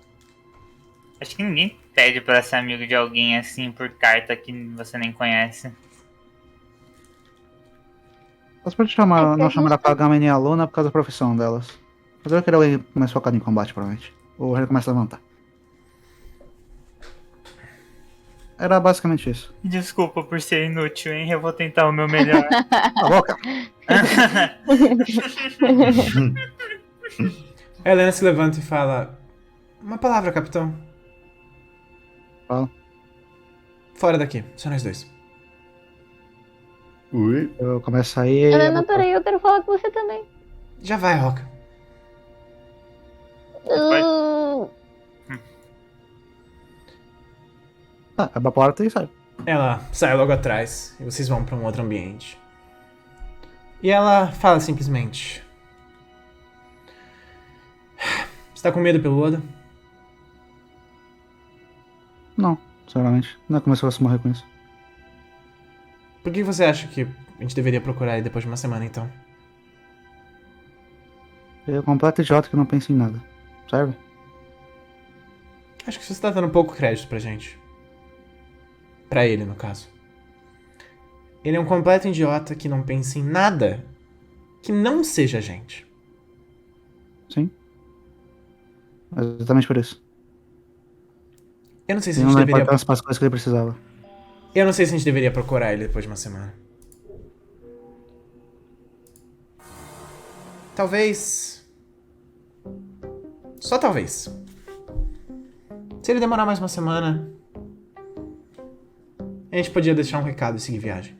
Acho que ninguém pede pra ser amigo de alguém assim por carta que você nem conhece. Você pode chamar, É que não a chamar gente a Kagami nem a Luna por causa da profissão delas. Mas eu queria alguém mais focado em combate, provavelmente. Ou ele começa a levantar. Era basicamente isso. Desculpa por ser inútil, hein? Eu vou tentar o meu melhor. Tá bom, cara. A Helena se levanta e fala: uma palavra, capitão. Fala. Fora daqui, só nós dois. Ui. Eu começo a sair. Helena, peraí, eu quero falar com você também. Já vai, Roca. Abre a porta e sai. Ela sai logo atrás e vocês vão pra um outro ambiente. E ela fala simplesmente: você tá com medo pelo Oda? Não, sinceramente. Não começou a se morrer com isso. Por que você acha que a gente deveria procurar ele depois de uma semana, então? Ele é um completo idiota que não pensa em nada. Serve? Acho que você tá dando pouco crédito pra gente. Pra ele, no caso. Ele é um completo idiota que não pensa em nada que não seja a gente. Sim. Exatamente por isso. Eu não sei se Ele a gente não dá deveria. importância para as coisas que ele precisava. Eu não sei se a gente deveria procurar ele depois de uma semana. Talvez. Só talvez. Se ele demorar mais uma semana, a gente podia deixar um recado e seguir viagem.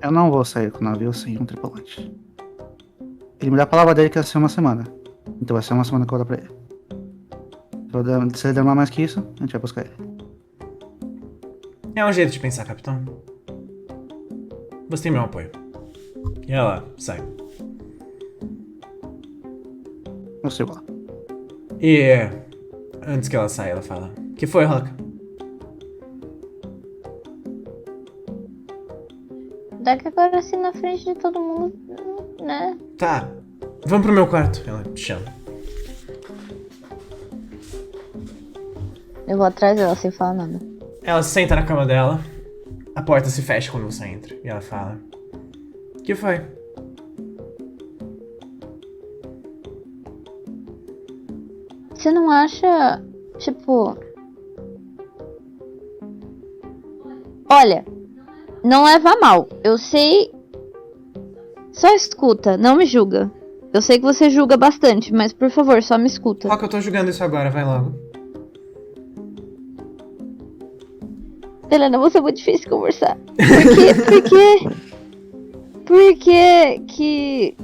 Eu não vou sair com o navio sem um tripulante. Ele me dá a palavra dele que vai ser uma semana. Então vai ser uma semana que eu vou dar pra ele. Se ele demorar mais que isso, a gente vai buscar ele. É um jeito de pensar, capitão. Você tem meu apoio. E ela sai. Eu sei lá. E antes que ela saia, ela fala: que foi, Roca? Daqui agora assim na frente de todo mundo, né? Tá, vamos pro meu quarto. Ela te chama. Eu vou atrás dela sem falar nada. Ela se senta na cama dela. A porta se fecha quando você entra. E ela fala: que foi? Você não acha, tipo... Olha, não leva a mal. Eu sei... Só escuta, não me julga. Eu sei que você julga bastante, mas por favor, só me escuta. Roca, eu tô julgando isso agora, vai logo. Helena, você é muito difícil de conversar. Por que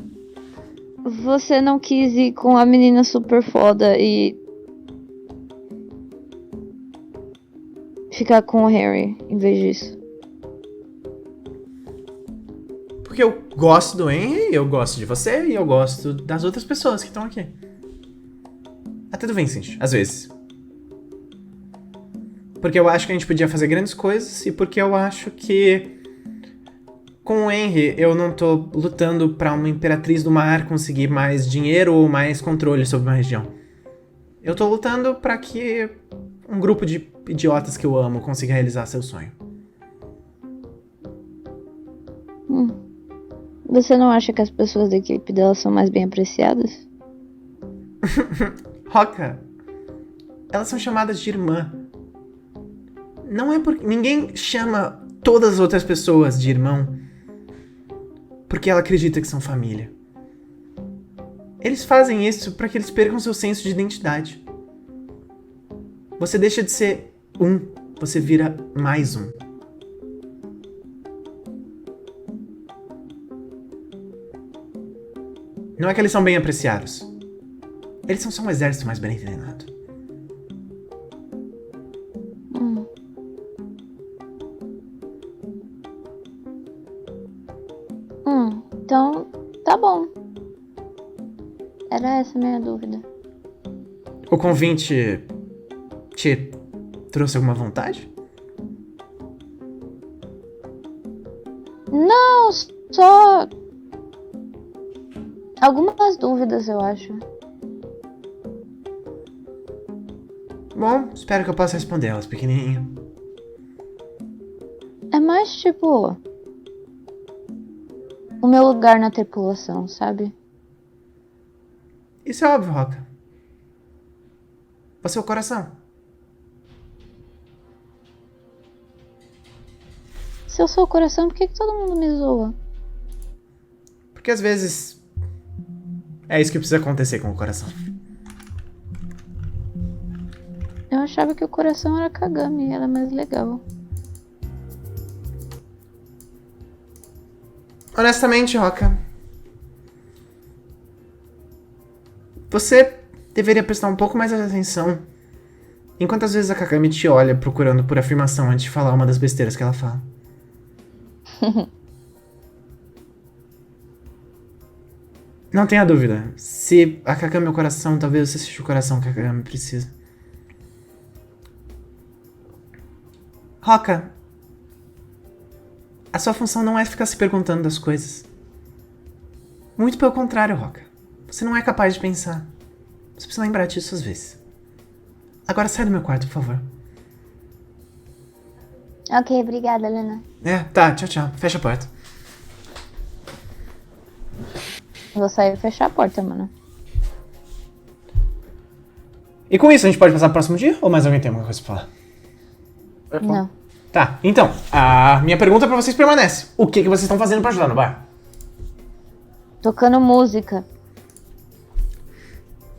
você não quis ir com a menina super foda e ficar com o Harry em vez disso? Porque eu gosto do Henry, eu gosto de você e eu gosto das outras pessoas que estão aqui. Até do Vincent, às vezes. Porque eu acho que a gente podia fazer grandes coisas e porque eu acho que com o Henry eu não tô lutando pra uma imperatriz do mar conseguir mais dinheiro ou mais controle sobre uma região. Eu tô lutando pra que um grupo de idiotas que eu amo consiga realizar seu sonho. Você não acha que as pessoas da equipe dela são mais bem apreciadas? Roca, elas são chamadas de irmã. Não é porque... Ninguém chama todas as outras pessoas de irmão porque ela acredita que são família. Eles fazem isso para que eles percam seu senso de identidade. Você deixa de ser um, você vira mais um. Não é que eles são bem apreciados. Eles são só um exército mais bem treinado. Então, tá bom. Era essa a minha dúvida. O convite te trouxe alguma vontade? Não, só algumas dúvidas, eu acho. Bom, espero que eu possa responder elas, pequenininho. É mais tipo o meu lugar na tripulação, sabe? Isso é óbvio, Roca. Você é o coração. Se eu sou o coração, por que todo mundo me zoa? Porque às vezes é isso que precisa acontecer com o coração. Eu achava que o coração era Kagami, ela é mais legal. Honestamente, Roca, você deveria prestar um pouco mais atenção enquanto às vezes a Kagami te olha procurando por afirmação antes de falar uma das besteiras que ela fala. Não tenha dúvida. Se a Kagami é o coração, talvez você seja o coração que a Kagami precisa. Roca, a sua função não é ficar se perguntando das coisas. Muito pelo contrário, Roca. Você não é capaz de pensar. Você precisa lembrar disso às vezes. Agora sai do meu quarto, por favor. Ok, obrigada, Lena. Tá, tchau, tchau. Fecha a porta. Vou sair e fechar a porta, mano. E com isso, a gente pode passar pro próximo dia? Ou mais alguém tem alguma coisa pra falar? Não. Tá, então, a minha pergunta pra vocês permanece. O que vocês estão fazendo pra ajudar no bar? Tocando música.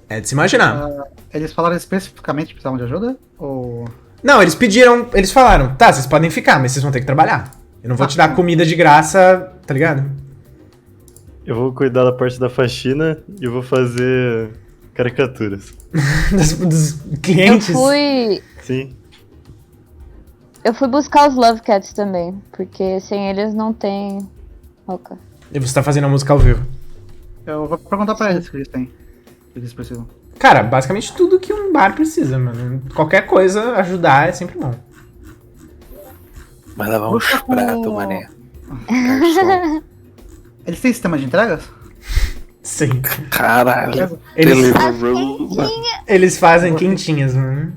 É de se imaginar. Eles falaram especificamente que precisavam de ajuda? Ou... Não, eles falaram, tá, vocês podem ficar, mas vocês vão ter que trabalhar. Eu não vou te dar comida de graça, tá ligado? Eu vou cuidar da parte da faxina e eu vou fazer caricaturas. dos clientes. Sim. Eu fui buscar os Love Cats também, porque sem eles não tem Roca. E você tá fazendo a música ao vivo. Eu vou perguntar pra eles o que eles têm. O que eles precisam. Cara, basicamente tudo que um bar precisa, mano. Qualquer coisa, ajudar é sempre bom. Vai lavar uns pratos, mané. Garçom. Eles têm sistema de entregas? Sim. Caralho. Eles fazem quentinhas, mano.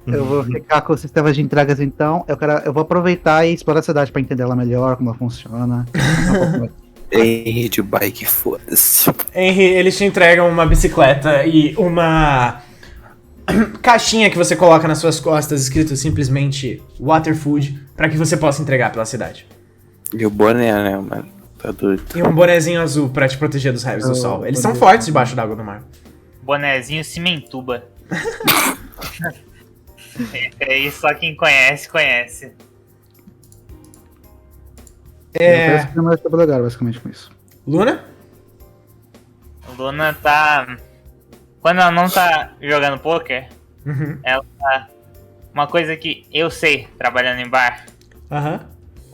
Eu vou ficar com o sistema de entregas então. Eu vou aproveitar e explorar a cidade pra entender ela melhor, como ela funciona. Henry de bike, foda-se. Henry, eles te entregam uma bicicleta e uma caixinha que você coloca nas suas costas, escrito simplesmente Water Food, pra que você possa entregar pela cidade. E o boné, né, mano? Tá doido. E um bonezinho azul pra te proteger dos raios do sol. Eles são fortes debaixo da água do mar. Bonezinho cimentuba. Aí só quem conhece, conhece. Parece que não é lugar, basicamente, com isso. Luna? Luna tá... Quando ela não tá jogando poker, ela tá... Uma coisa que eu sei, trabalhando em bar,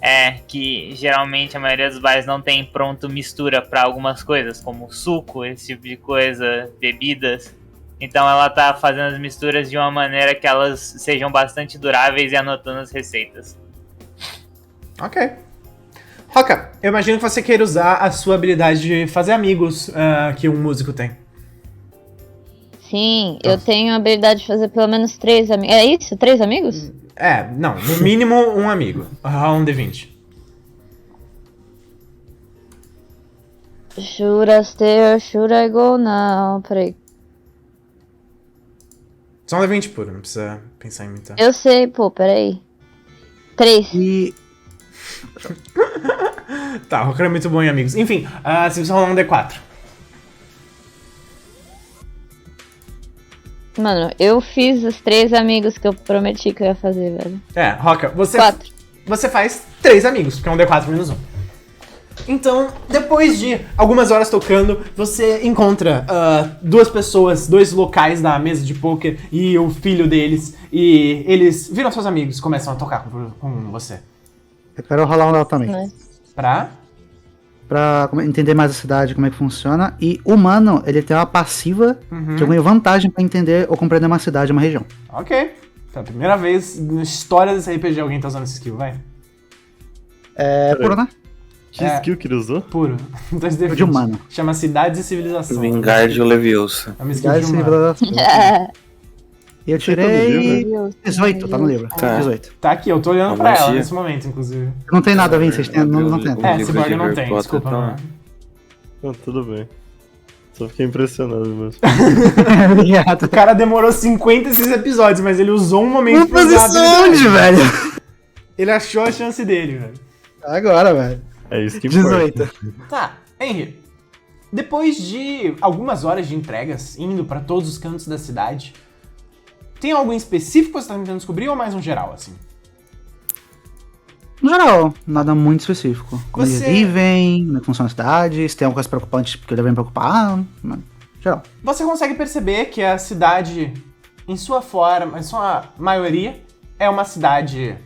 é que geralmente a maioria dos bares não tem pronto mistura pra algumas coisas, como suco, esse tipo de coisa, bebidas. Então ela tá fazendo as misturas de uma maneira que elas sejam bastante duráveis e anotando as receitas. Ok. Roca, eu imagino que você queira usar a sua habilidade de fazer amigos que um músico tem. Sim, eu tenho a habilidade de fazer pelo menos 3 amigos. É isso? 3 amigos? Não, no mínimo um amigo. Rola um D20. Should I stay or should I go now? Peraí. Só um D20 puro, não precisa pensar em imitar. Eu sei, pô, peraí. 3. E Tá, o Rocker é muito bom em amigos. Enfim, se você rolar um D4. Mano, eu fiz os 3 amigos que eu prometi que eu ia fazer, velho. Rocker, você 4. faz 3 amigos, porque é um D4 menos 1. Então, depois de algumas horas tocando, você encontra 2 pessoas, 2 locais da mesa de poker e o filho deles. E eles viram seus amigos, começam a tocar com você. eu quero rolar um dado também. Né? Pra? Pra entender mais a cidade, como é que funciona. E o humano, ele tem uma passiva que eu ganho vantagem pra entender ou compreender uma cidade, uma região. Ok. Pela primeira vez na história desse RPG alguém tá usando esse skill, vai. É puro, né? Que skill que ele usou? Puro. 2D20. De humano. Chama Cidades e Civilização. Vingardio Leviosa. É uma skill Cidade de e humano. civilização. E eu no tirei livro? 18, tá no livro. Tá. 18. Tá aqui, eu tô olhando Uma pra ela magia. nesse momento, inclusive. Não tem nada a ver, vocês têm, não tem. O livro Cyborg de não Harry tem, Potter desculpa. tá lá. Não. Não, tudo bem. Só fiquei impressionado mesmo. Obrigado. O cara demorou 56 episódios, mas ele usou um momento pra usar a habilidade. onde, velho? Ele achou a chance dele, velho. Agora, velho. É isso que importa. 18. Tá, Henry. Depois de algumas horas de entregas, indo pra todos os cantos da cidade, tem algo em específico que você tá tentando descobrir ou mais um geral, assim? No geral, nada muito específico. Como Você- eles vivem, como é que funciona a cidade, se tem alguma coisa preocupante que devem preocupar. Geral. Você consegue perceber que a cidade, em sua forma, em sua maioria, é uma cidade,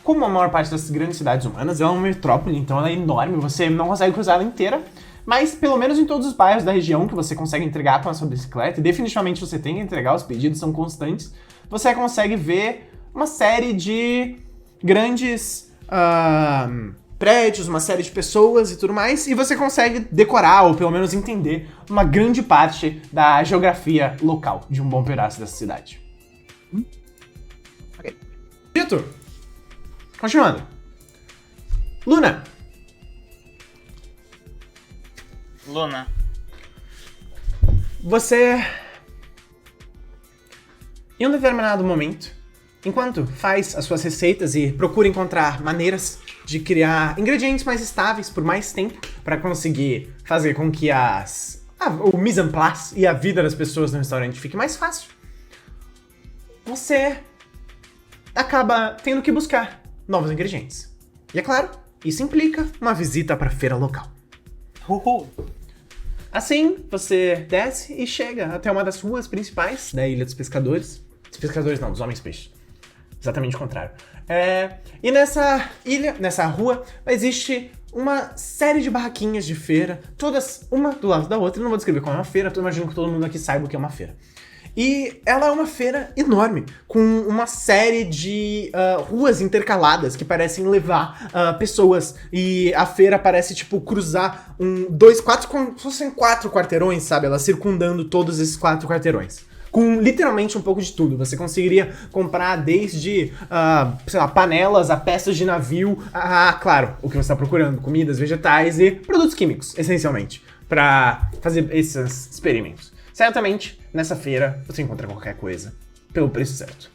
como a maior parte das grandes cidades humanas, ela é uma metrópole, então ela é enorme, você não consegue cruzar ela inteira, mas pelo menos em todos os bairros da região que você consegue entregar com a sua bicicleta, e definitivamente você tem que entregar, os pedidos são constantes, você consegue ver uma série de grandes prédios, uma série de pessoas e tudo mais, e você consegue decorar, ou pelo menos entender, uma grande parte da geografia local de um bom pedaço dessa cidade. Ok. Dito. Continuando. Luna. Luna. Você, em um determinado momento, enquanto faz as suas receitas e procura encontrar maneiras de criar ingredientes mais estáveis por mais tempo para conseguir fazer com que o mise en place e a vida das pessoas no restaurante fique mais fácil, você acaba tendo que buscar novos ingredientes. E é claro, isso implica uma visita para a feira local. Uhul. Assim, você desce e chega até uma das ruas principais da Ilha dos Pescadores. Dos pescadores não, dos homens peixes. Exatamente o contrário. E nessa ilha, nessa rua, existe uma série de barraquinhas de feira, todas uma do lado da outra. Eu não vou descrever como é uma feira, eu imagino que todo mundo aqui saiba o que é uma feira. E ela é uma feira enorme, com uma série de ruas intercaladas que parecem levar pessoas. E a feira parece, tipo, cruzar como se fossem 4 quarteirões, sabe? Ela circundando todos esses 4 quarteirões. Com literalmente um pouco de tudo. Você conseguiria comprar desde, sei lá, panelas a peças de navio, claro, o que você está procurando, comidas, vegetais e produtos químicos, essencialmente, para fazer esses experimentos. Certamente, nessa feira, você encontra qualquer coisa pelo preço certo.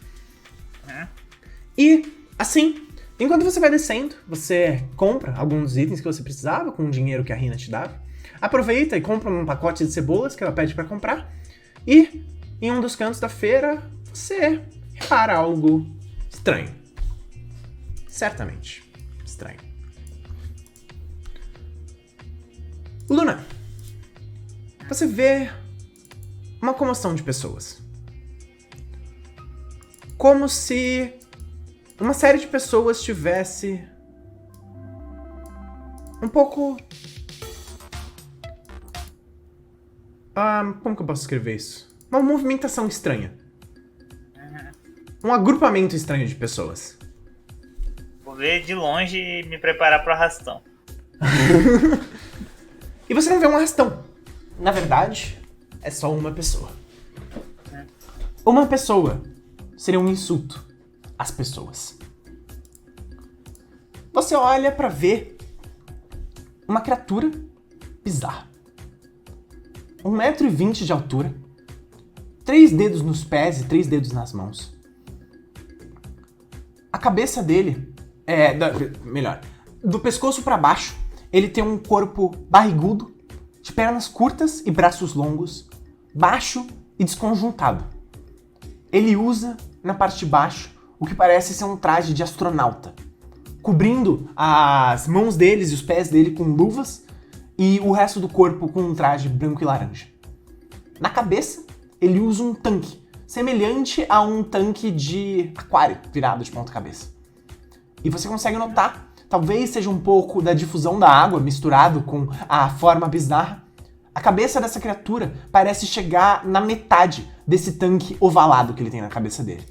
E, assim, enquanto você vai descendo, você compra alguns itens que você precisava com o dinheiro que a Rina te dava. Aproveita e compra um pacote de cebolas que ela pede pra comprar. E, em um dos cantos da feira, você repara algo estranho. Certamente estranho. Luna, você vê uma comoção de pessoas. Como se uma série de pessoas tivesse um pouco... como que eu posso escrever isso? Uma movimentação estranha. Um agrupamento estranho de pessoas. Vou ver de longe e me preparar pro arrastão. E você não vê um arrastão. Na verdade, é só uma pessoa. Uma pessoa seria um insulto às pessoas. Você olha pra ver uma criatura bizarra. 1,20 m de altura, 3 dedos nos pés e 3 dedos nas mãos. A cabeça dele do pescoço pra baixo, ele tem um corpo barrigudo, de pernas curtas e braços longos, baixo e desconjuntado. Ele usa, na parte de baixo, o que parece ser um traje de astronauta, cobrindo as mãos deles e os pés dele com luvas e o resto do corpo com um traje branco e laranja. Na cabeça, ele usa um tanque, semelhante a um tanque de aquário virado de ponta cabeça. E você consegue notar, talvez seja um pouco da difusão da água misturado com a forma bizarra, a cabeça dessa criatura parece chegar na metade desse tanque ovalado que ele tem na cabeça dele.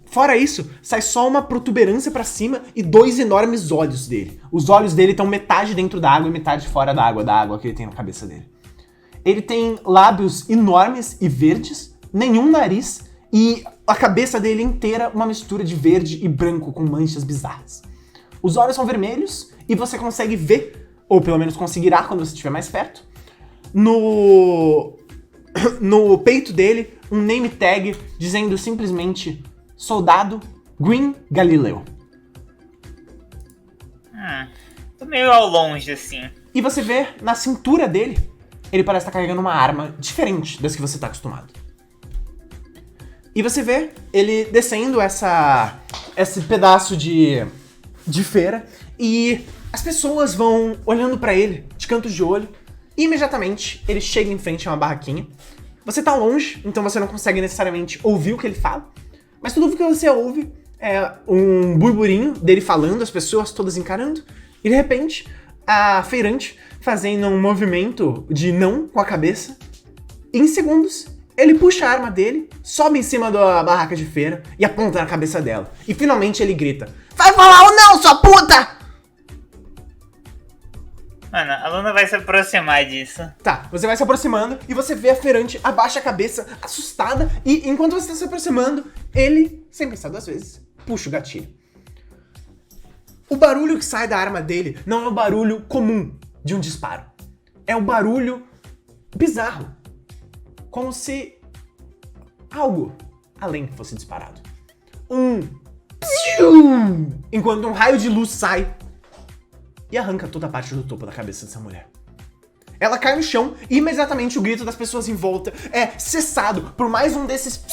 Fora isso, sai só uma protuberância pra cima e 2 enormes olhos dele. Os olhos dele estão metade dentro da água e metade fora da água que ele tem na cabeça dele. Ele tem lábios enormes e verdes, nenhum nariz e a cabeça dele inteira uma mistura de verde e branco com manchas bizarras. Os olhos são vermelhos e você consegue ver, ou pelo menos conseguirá quando você estiver mais perto, no peito dele um name tag dizendo simplesmente Soldado Green Galileu. Tô meio ao longe assim. E você vê na cintura dele, ele parece estar carregando uma arma diferente das que você está acostumado. E você vê ele descendo esse pedaço de feira e as pessoas vão olhando pra ele de cantos de olho e imediatamente ele chega em frente a uma barraquinha. Você tá longe, então você não consegue necessariamente ouvir o que ele fala, mas tudo o que você ouve é um burburinho dele falando, as pessoas todas encarando, e de repente a feirante fazendo um movimento de não com a cabeça. Em segundos, ele puxa a arma dele, sobe em cima da barraca de feira e aponta na cabeça dela. E finalmente ele grita: vai falar ou não, sua puta! Mano, a Luna vai se aproximar disso. Tá, você vai se aproximando e você vê a feirante abaixa a cabeça, assustada, e enquanto você está se aproximando, ele, sem pensar 2 vezes, puxa o gatilho. O barulho que sai da arma dele não é o barulho comum de um disparo. É um barulho bizarro. Como se algo além fosse disparado. Enquanto um raio de luz sai e arranca toda a parte do topo da cabeça dessa mulher. Ela cai no chão e imediatamente o grito das pessoas em volta é cessado por mais um desses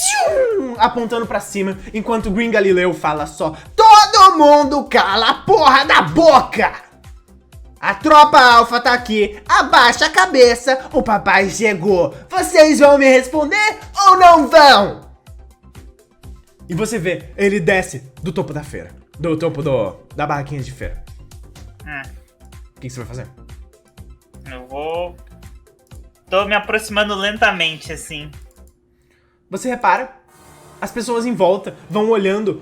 apontando pra cima, enquanto o Green Galileu fala só: todo mundo cala a porra da boca! A tropa alfa tá aqui, abaixa a cabeça, o papai chegou. Vocês vão me responder ou não vão? E você vê, ele desce do topo da feira, do topo da barraquinha de feira. O que você vai fazer? Tô me aproximando lentamente, assim. Você repara, as pessoas em volta vão olhando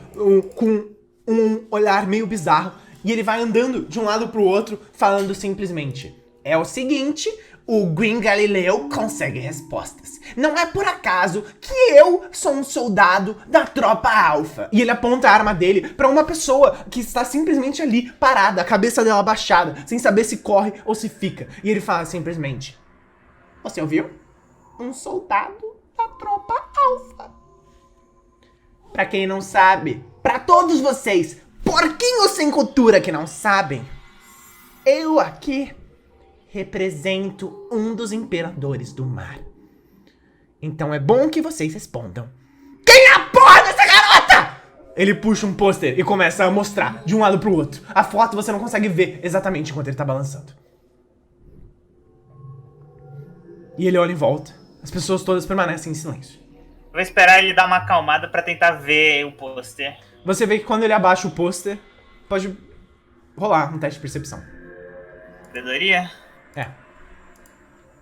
com um olhar meio bizarro. E ele vai andando de um lado pro outro, falando simplesmente: é o seguinte, o Green Galileu consegue respostas. Não é por acaso que eu sou um soldado da tropa alfa. E ele aponta a arma dele pra uma pessoa que está simplesmente ali, parada, a cabeça dela baixada, sem saber se corre ou se fica. E ele fala simplesmente: você ouviu? Um soldado da tropa alfa. Pra quem não sabe, pra todos vocês, porquinhos sem cultura que não sabem, eu aqui represento um dos imperadores do mar. Então é bom que vocês respondam: quem é a porra dessa garota? Ele puxa um pôster e começa a mostrar de um lado pro outro. A foto você não consegue ver exatamente enquanto ele tá balançando. E ele olha em volta. As pessoas todas permanecem em silêncio. Vou esperar ele dar uma acalmada pra tentar ver o pôster. Você vê que quando ele abaixa o pôster, pode rolar um teste de percepção. Sabedoria? É.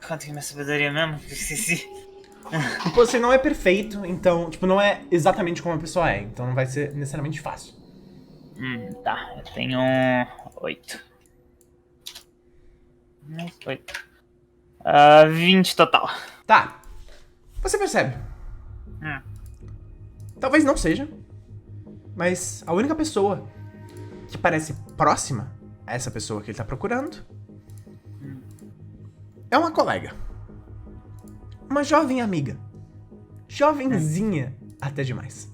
Quanto que é minha sabedoria mesmo? Esqueci. O pôster não é perfeito, então, tipo, não é exatamente como a pessoa é. Então não vai ser necessariamente fácil. Tá. Eu tenho 8. 8. 20 total. Tá. Você percebe. Talvez não seja, mas a única pessoa que parece próxima a essa pessoa que ele tá procurando é uma colega. Uma jovem amiga. jovenzinha até demais.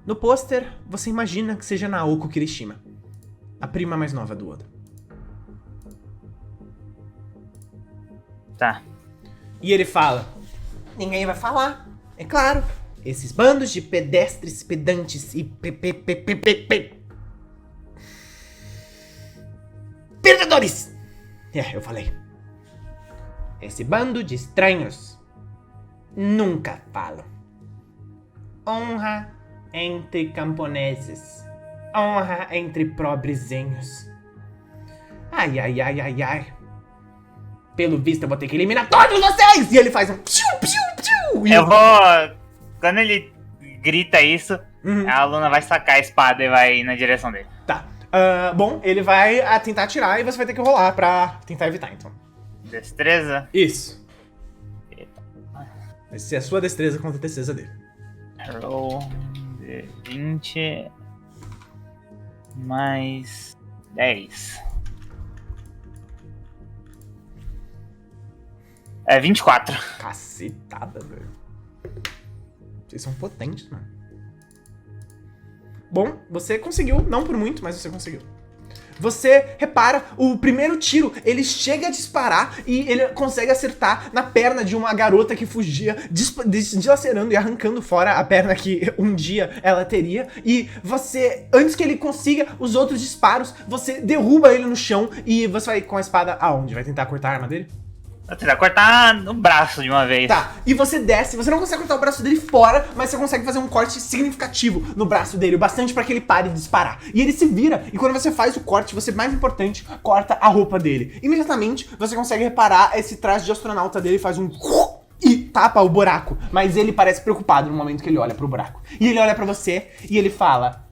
No pôster, você imagina que seja Naoko Kirishima, a prima mais nova do Oda. Tá. E ele fala: ninguém vai falar, é claro. Esses bandos de pedestres, pedantes e perdedores! Eu falei. Esse bando de estranhos nunca falam. Honra entre camponeses. Honra entre pobrezinhos. Ai, ai, ai, ai, ai. Pelo visto eu vou ter que eliminar todos vocês! E ele faz um piu, piu, piu. Eu vou... Quando ele grita isso, a Luna vai sacar a espada e vai ir na direção dele. Tá. Bom, ele vai tentar atirar e você vai ter que rolar pra tentar evitar, então. Destreza? Isso. Vai ser a sua destreza contra a destreza dele. Roll de 20 mais 10. É 24. Cacetada, velho. Vocês são potentes, mano. Bom, você conseguiu. Não por muito, mas você conseguiu. Você repara, o primeiro tiro, ele chega a disparar e ele consegue acertar na perna de uma garota que fugia, dilacerando e arrancando fora a perna que um dia ela teria. E você, antes que ele consiga os outros disparos, você derruba ele no chão e você vai com a espada aonde? Vai tentar cortar a arma dele? Vou tentar cortar no braço de uma vez. Tá, e você desce, você não consegue cortar o braço dele fora, mas você consegue fazer um corte significativo no braço dele, o bastante pra que ele pare de disparar. E ele se vira, e quando você faz o corte, você, mais importante, corta a roupa dele. Imediatamente, você consegue reparar esse traje de astronauta dele faz um... e tapa o buraco, mas ele parece preocupado no momento que ele olha pro buraco. E ele olha pra você, e ele fala: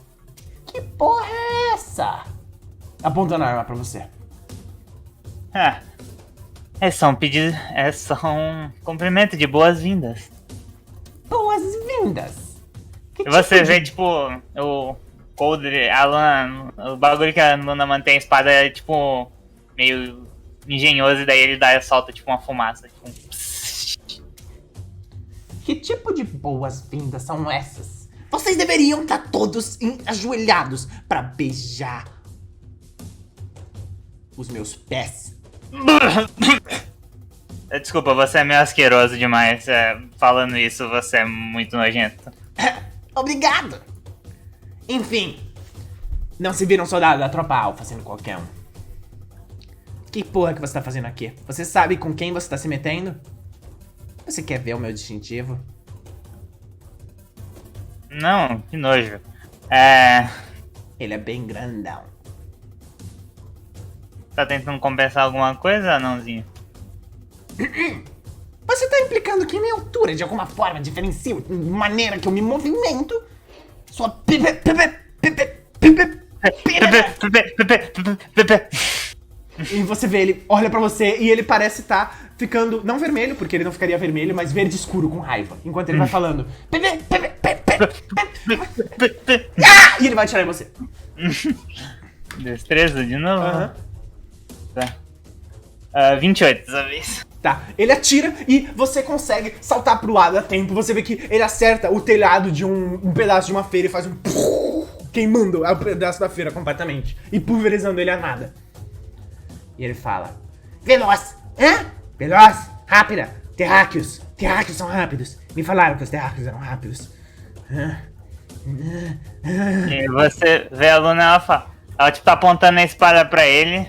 que porra é essa? Apontando a arma pra você. É só um pedido, é só um cumprimento de boas-vindas. Boas-vindas? E você vê, tipo, o coldre, a Luna, o bagulho que a Luna mantém a espada é, tipo, meio engenhoso, e daí ele solta, tipo, uma fumaça. Tipo, Que tipo de boas-vindas são essas? Vocês deveriam estar todos ajoelhados pra beijar os meus pés. Desculpa, você é meio asqueroso demais. Falando isso, você é muito nojento. Obrigado! Enfim, não se vira um soldado da tropa alfa sendo qualquer um. Que porra que você tá fazendo aqui? Você sabe com quem você tá se metendo? Você quer ver o meu distintivo? Não, que nojo. Ele é bem grandão. Tá tentando compensar alguma coisa, anãozinho? Você tá implicando que minha altura de alguma forma diferencia a maneira que eu me movimento? Sua E você vê, ele olha pra você e ele parece estar ficando, não vermelho, porque ele não ficaria vermelho, mas verde escuro com raiva. Enquanto ele vai falando. E ele vai atirar em você. Destreza de novo? Tá. 28 dessa vez. Tá, ele atira e você consegue saltar pro lado a tempo. Você vê que ele acerta o telhado de um pedaço de uma feira e faz um... queimando o pedaço da feira completamente. E pulverizando ele a nada. E ele fala: veloz! Veloz! Rápida! Terráqueos! Terráqueos são rápidos! Me falaram que os terráqueos eram rápidos. E você vê a Luna, ela tipo tá apontando a espada pra ele.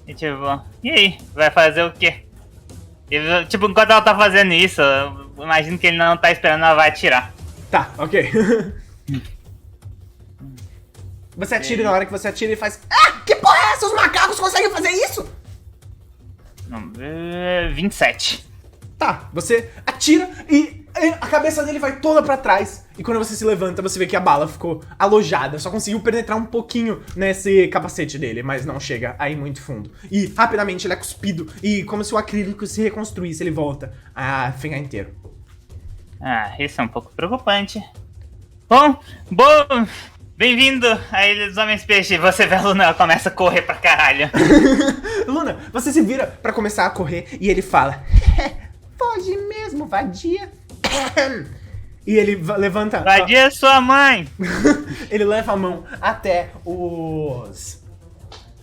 E tipo, e aí? Vai fazer o quê? E, tipo, enquanto ela tá fazendo isso, eu imagino que ele não tá esperando, ela vai atirar. Tá, ok. Você atira e na hora que você atira ele faz... que porra é essa? Os macacos conseguem fazer isso? 27. Tá, você atira e a cabeça dele vai toda pra trás. E quando você se levanta, você vê que a bala ficou alojada. Só conseguiu penetrar um pouquinho nesse capacete dele, mas não chega aí muito fundo. E rapidamente ele é cuspido. E como se o acrílico se reconstruísse, ele volta a ficar inteiro. Isso é um pouco preocupante. Bom, bem-vindo a Ilha dos Homens Peixe. Você vê a Luna, ela começa a correr pra caralho. Luna, você se vira pra começar a correr e ele fala: foge mesmo, vadia. E ele levanta... Vadia sua mãe! Ele leva a mão até os...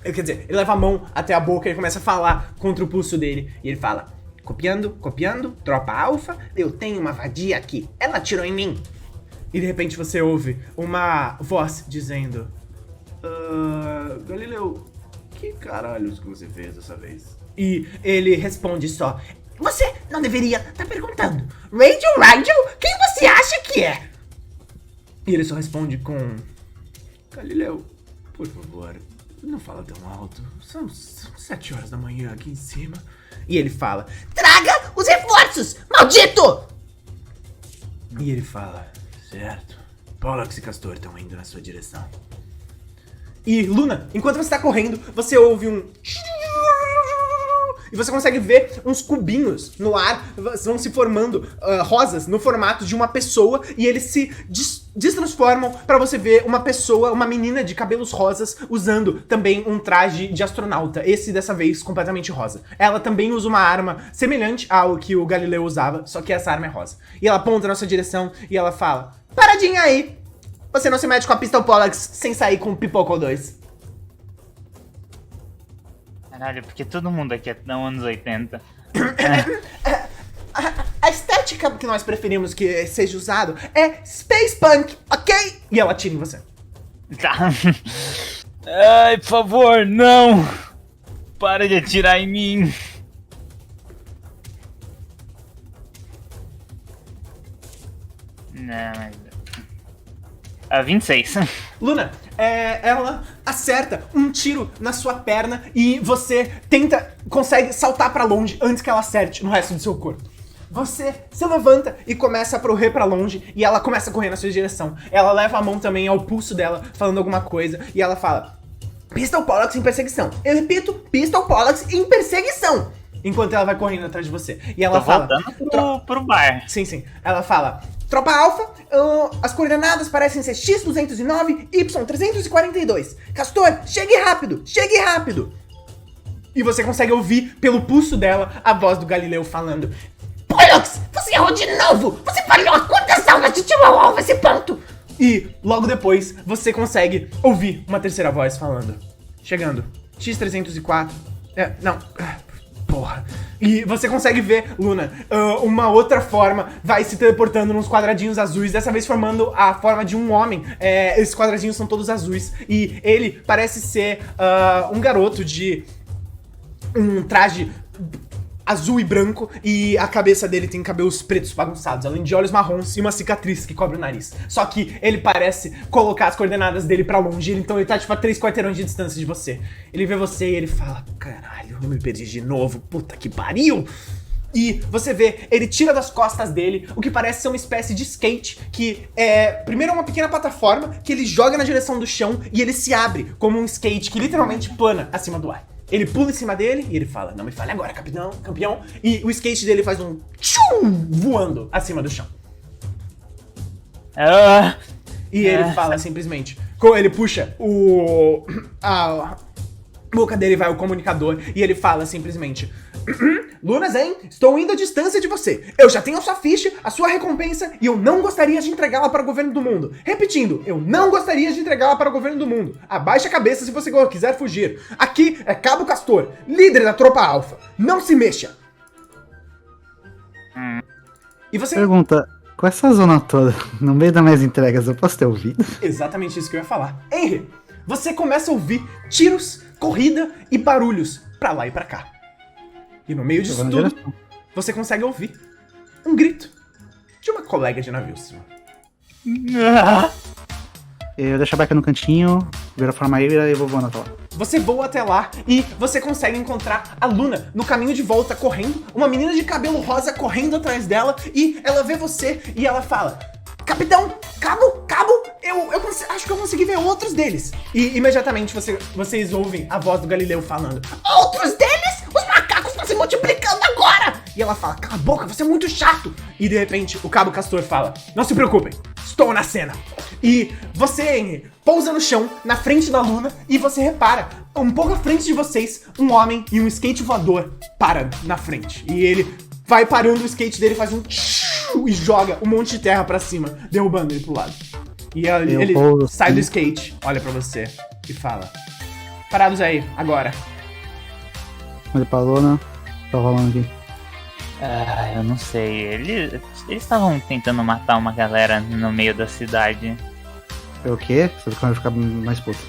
Quer dizer, ele leva a mão até a boca e começa a falar contra o pulso dele. E ele fala, copiando, tropa alfa, eu tenho uma vadia aqui. Ela atirou em mim. E de repente você ouve uma voz dizendo... Galileu, que caralhos que você fez dessa vez? E ele responde só... Você não deveria estar perguntando. Radio, quem você acha que é? E ele só responde com... Galileu, por favor, não fala tão alto. São 7 horas da manhã aqui em cima. E ele fala... Traga os reforços, maldito! E ele fala... Certo. Pollux e Castor estão indo na sua direção. E, Luna, enquanto você tá correndo, você ouve um... E você consegue ver uns cubinhos no ar, vão se formando rosas no formato de uma pessoa e eles se destransformam pra você ver uma pessoa, uma menina de cabelos rosas usando também um traje de astronauta, esse dessa vez completamente rosa. Ela também usa uma arma semelhante ao que o Galileu usava, só que essa arma é rosa. E ela aponta na sua direção e ela fala, paradinha aí, você não se mete com a Pistol Pollux sem sair com o Pipoco 2. Caralho, porque todo mundo aqui é tão anos 80. A estética que nós preferimos que seja usado é Space Punk, ok? E ela atira em você. Tá. Ai, por favor, não! Para de atirar em mim. Não, mas... 26. Luna, ela acerta um tiro na sua perna e você consegue saltar pra longe antes que ela acerte no resto do seu corpo. Você se levanta e começa a correr pra longe e ela começa a correr na sua direção. Ela leva a mão também ao pulso dela, falando alguma coisa, e ela fala... Pistol Pollux em perseguição. Eu repito, Pistol Pollux em perseguição. Enquanto ela vai correndo atrás de você. E ela fala... voltando pro bar. Sim. Ela fala... Tropa Alfa, as coordenadas parecem ser X209, Y342. Castor, chegue rápido! E você consegue ouvir pelo pulso dela a voz do Galileu falando... Pollux, você errou de novo! Você falhou a conta alva de tio alvo esse ponto! E logo depois você consegue ouvir uma terceira voz falando... Chegando, X304... Porra. E você consegue ver, Luna, uma outra forma vai se teleportando nos quadradinhos azuis, dessa vez formando a forma de um homem. Esses quadradinhos são todos azuis. E ele parece ser um garoto de um traje azul e branco, e a cabeça dele tem cabelos pretos bagunçados, além de olhos marrons e uma cicatriz que cobre o nariz. Só que ele parece colocar as coordenadas dele pra longe, então ele tá tipo a 3 quarteirões de distância de você. Ele vê você e ele fala, caralho, eu me perdi de novo, puta que pariu! E você vê, ele tira das costas dele o que parece ser uma espécie de skate, que primeiro é uma pequena plataforma que ele joga na direção do chão e ele se abre como um skate que literalmente plana acima do ar. Ele pula em cima dele e ele fala, não me fale agora, campeão. E o skate dele faz um tchum voando acima do chão. E ele fala simplesmente, ele puxa a boca dele, vai o comunicador, e ele fala simplesmente, Luna Zen, estou indo à distância de você. Eu já tenho a sua ficha, a sua recompensa, e eu não gostaria de entregá-la para o governo do mundo. Repetindo, eu não gostaria de entregá-la para o governo do mundo. Abaixe a cabeça se você quiser fugir. Aqui é Cabo Castor, líder da tropa alfa. Não se mexa. E você... Pergunta, com essa zona toda, no meio das minhas entregas, eu posso ter ouvido? Exatamente isso que eu ia falar. Henry, você começa a ouvir tiros, corrida e barulhos pra lá e pra cá. E no meio disso tudo, você consegue ouvir um grito de uma colega de navio. Eu deixo a beca no cantinho, viro a forma ira e vou voando até lá. Você voa até lá e você consegue encontrar a Luna no caminho de volta correndo, uma menina de cabelo rosa correndo atrás dela, e ela vê você e ela fala, Capitão, Cabo, eu acho que eu consegui ver outros deles. E imediatamente vocês ouvem a voz do Galileu falando, outros deles? Os macacos estão se multiplicando agora! E ela fala, cala a boca, você é muito chato. E de repente o Cabo Castor fala, não se preocupem, estou na cena. E você, Henry, pousa no chão, na frente da Luna, e você repara, um pouco à frente de vocês, um homem e um skate voador para na frente. E ele vai parando o skate dele, faz um... e joga um monte de terra pra cima, derrubando ele pro lado. E ele sai do skate, olha pra você e fala: parados aí, agora. Olha pra Luna. Tá rolando aqui. Ah, eu não sei. Eles estavam tentando matar uma galera no meio da cidade. É o quê? Você vai ficar mais puto.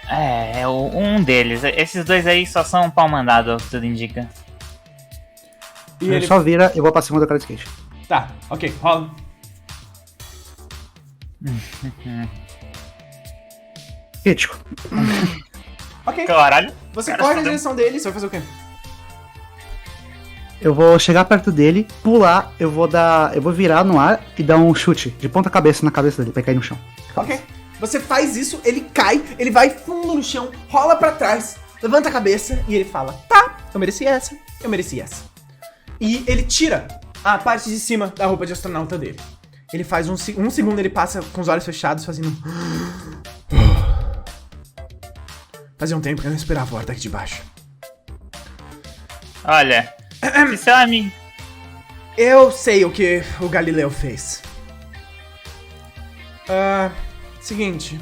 É um deles. Esses dois aí só são um pau mandado, tudo indica. E Ele ele só vira, eu vou pra cima do cara de skate. Tá, ok, rola. Crítico. Ok. Caralho. Você Cara, corre na fodeu. direção dele, você vai fazer o quê? Eu vou chegar perto dele, pular, eu vou virar no ar e dar um chute de ponta cabeça na cabeça dele, pra ele cair no chão. Ok. Você faz isso, ele cai, ele vai fundo no chão, rola pra trás, levanta a cabeça e ele fala: tá, eu mereci essa, eu mereci essa. E ele tira a parte de cima da roupa de astronauta dele. Ele faz um segundo, ele passa com os olhos fechados, fazendo. Fazia um tempo que eu não esperava o ar daqui de baixo. Olha, se seu amigo. Eu sei o que o Galileu fez. Seguinte.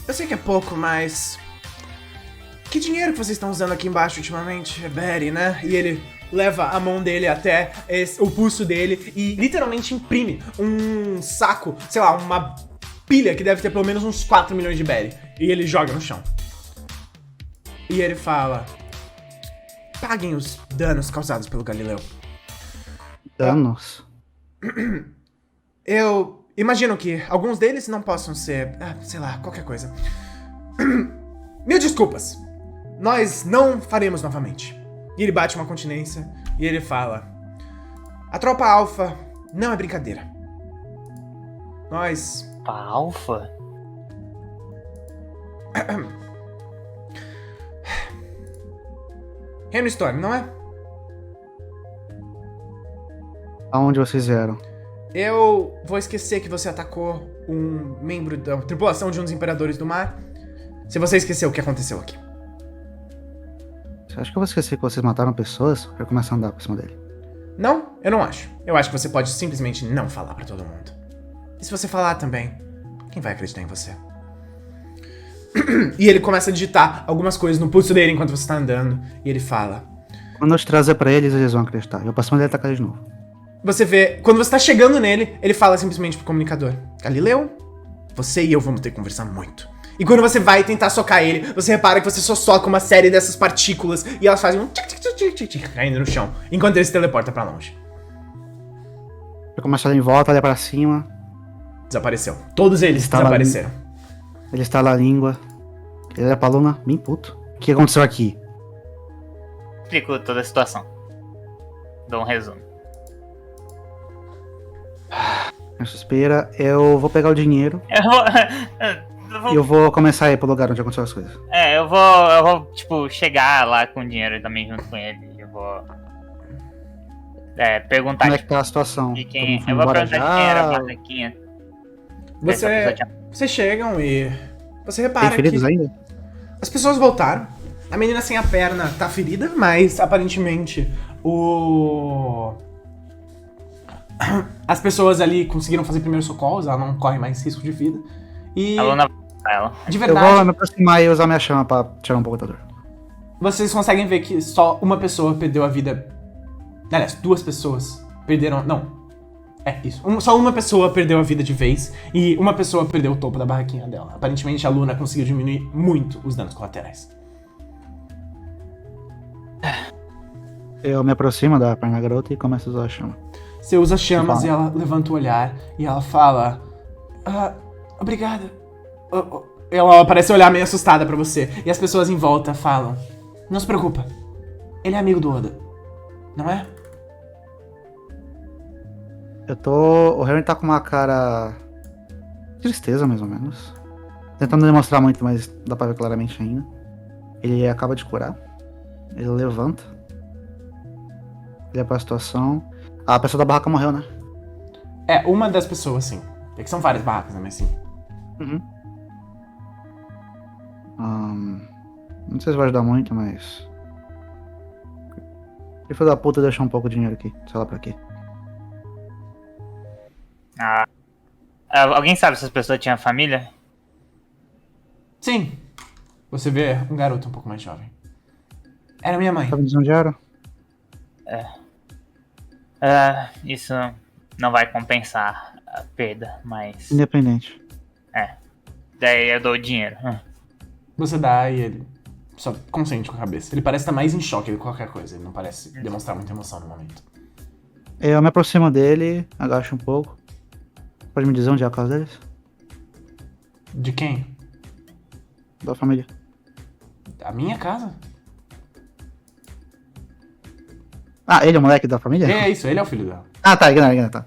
Eu sei que é pouco, mas... que dinheiro que vocês estão usando aqui embaixo ultimamente? É Berry, né? E ele leva a mão dele até o pulso dele e literalmente imprime um saco, sei lá, uma pilha que deve ter pelo menos uns 4 milhões de Berry. E ele joga no chão. E ele fala: paguem os danos causados pelo Galileu. Danos. Eu imagino que alguns deles não possam ser, sei lá, qualquer coisa. Mil desculpas. Nós não faremos novamente. E ele bate uma continência e ele fala: a tropa alfa não é brincadeira. Nós... Alfa? Reino Storm, não é? Aonde vocês vieram? Eu vou esquecer que você atacou um membro da tripulação de um dos Imperadores do Mar. Se você esqueceu o que aconteceu aqui. Você acha que eu vou esquecer que vocês mataram pessoas? Eu começo a andar por cima dele. Não, eu não acho. Eu acho que você pode simplesmente não falar pra todo mundo. E se você falar também, quem vai acreditar em você? E ele começa a digitar algumas coisas no pulso dele enquanto você tá andando. E ele fala: Quando eu te trazer pra eles vão acreditar. Eu passo dele e atacar de novo. Você vê, quando você tá chegando nele, ele fala simplesmente pro comunicador: Galileu, você e eu vamos ter que conversar muito. E quando você vai tentar socar ele, você repara que você só soca uma série dessas partículas e elas fazem um tic-tic-tic-tic-tic caindo no chão, enquanto ele se teleporta pra longe. Eu começo a olhar em volta, olhar pra cima. Desapareceu. Todos eles Está lá. desapareceram. Ele estala a língua. Ele olha pra Luna, bem puto. O que aconteceu aqui? Explico toda a situação. Dou um resumo. Eu suspira. Eu vou pegar o dinheiro Eu vou, e eu vou começar a ir pro lugar onde aconteceu as coisas. eu vou, tipo, chegar lá com o dinheiro também junto com ele. Eu vou perguntar Como é que tá a situação? de Todo quem. mundo foi Eu vou embora perguntar de quem era a já? barraquinha. Essa pessoa Vocês tinha- chegam e você Tem repara feridos que ainda? as pessoas voltaram. A menina sem a perna tá ferida, mas aparentemente as pessoas ali conseguiram fazer primeiros socorros, ela não corre mais risco de vida. E, A Luna pra ela. de Eu verdade, vou me aproximar e usar minha chama pra tirar um pouco da dor. vocês conseguem ver que só uma pessoa perdeu a vida. Aliás, 2 pessoas perderam. Não. É isso. Só uma pessoa perdeu a vida de vez e uma pessoa perdeu o topo da barraquinha dela. Aparentemente a Luna conseguiu diminuir muito os danos colaterais. Eu me aproximo da perna garota e começo a usar a chama. Você usa chamas Fala. e ela levanta o olhar e ela fala: obrigada. Ela parece olhar meio assustada pra você. E as pessoas em volta falam: não se preocupa. Ele é amigo do Oda. Não é? O Harry tá com uma cara... tristeza, mais ou menos. Tentando demonstrar muito, mas dá pra ver claramente ainda. Ele acaba de curar. Ele levanta. Olha pra situação. A pessoa da barraca morreu, né? É, uma das pessoas, sim. É que são várias barracas, né? Mas sim. Uhum. Não sei se vai ajudar muito, mas... Ele foi da puta deixar um pouco de dinheiro aqui. Sei lá pra quê. Alguém sabe se essa pessoa tinha família? Sim. Você vê um garoto um pouco mais jovem. Era minha mãe. Sabe dizer onde era? Isso não vai compensar a perda, mas... Independente. Daí eu dou o dinheiro. Você dá e ele só consente com a cabeça. Ele parece estar mais em choque do que qualquer coisa. Ele não parece demonstrar muita emoção no momento. Eu me aproximo dele, agacho um pouco. Pode me dizer onde é a casa deles? De quem? Da família. A minha casa? Ah, ele é o moleque da família? É isso, ele é o filho dela. Ah, tá, ignora, tá.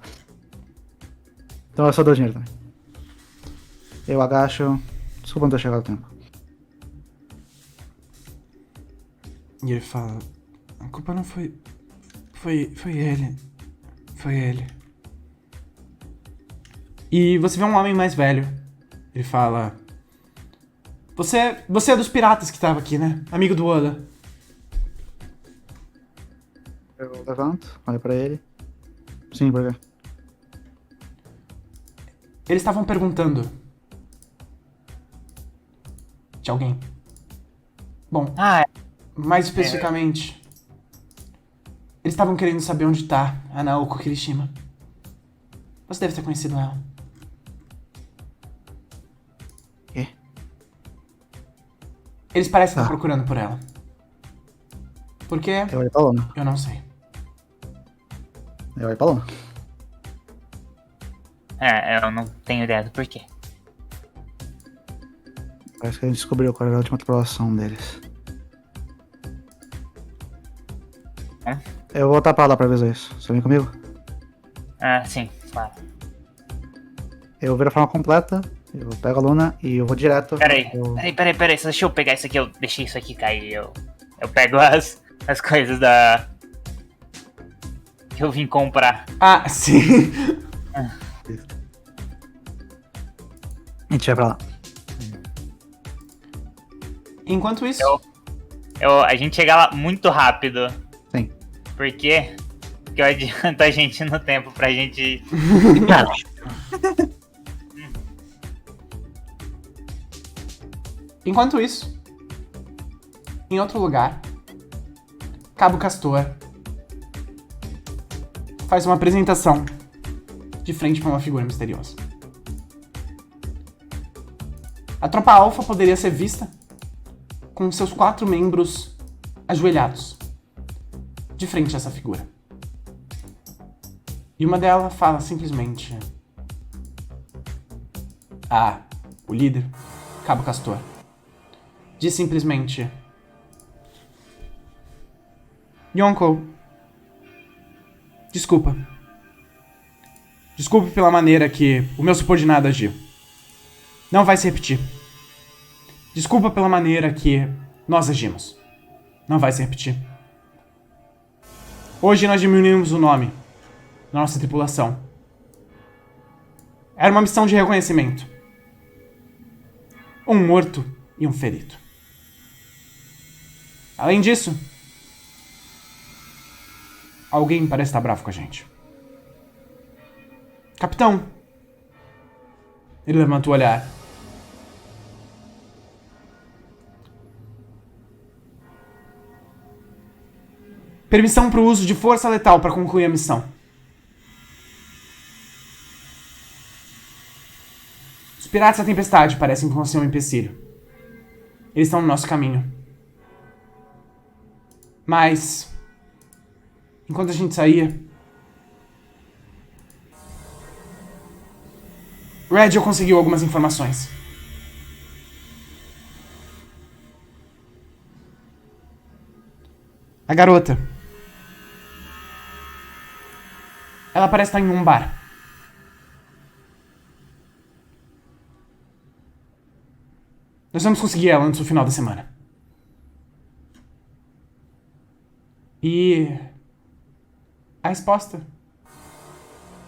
Então eu só dou dinheiro também. Eu agacho. Desculpa não ter chegado a tempo. E ele fala... A culpa não foi... Foi ele. Foi ele. E você vê um homem mais velho. Ele fala... Você é dos piratas que tava aqui, né? Amigo do Oda. Eu levanto, olho pra ele. Sim, por quê? Eles estavam perguntando... De alguém. Bom, mais especificamente... Eles estavam querendo saber onde tá a Naoko Kirishima. Você deve ter conhecido ela. Quê? Eles parecem estar procurando por ela. Por quê? Eu olho pra Lona. Eu não sei. Eu olho pra Lona. Eu não tenho ideia do porquê. Parece que a gente descobriu qual era a última tripulação deles. Eu vou voltar pra lá pra avisar isso. Você vem comigo? Sim, claro. Eu viro a forma completa, eu pego a Luna e eu vou direto. Peraí, só deixa eu pegar isso aqui, eu deixei isso aqui cair, eu pego as coisas que eu vim comprar. Ah, sim. A gente vai pra lá. Enquanto isso... A gente chega lá muito rápido. Sim. Por quê? Porque eu adianto a gente no tempo pra gente... Enquanto isso, em outro lugar, Cabo Castor faz uma apresentação de frente para uma figura misteriosa. A tropa alfa poderia ser vista com seus 4 membros ajoelhados de frente a essa figura. E uma delas fala simplesmente: o líder, Cabo Castor, diz simplesmente: Yonkou, desculpa. Desculpe pela maneira que o meu subordinado agiu. Não vai se repetir. Desculpa pela maneira que nós agimos. Não vai se repetir. Hoje nós diminuímos o nome da nossa tripulação. Era uma missão de reconhecimento. Um morto e um ferido. Além disso, alguém parece estar bravo com a gente. Capitão. Ele levanta o olhar. Permissão para o uso de força letal para concluir a missão. Os piratas da tempestade parecem que vão ser um empecilho. Eles estão no nosso caminho. Mas, enquanto a gente saía, Red conseguiu algumas informações. A garota. Ela parece estar em um bar. Nós vamos conseguir ela antes do final da semana. E a resposta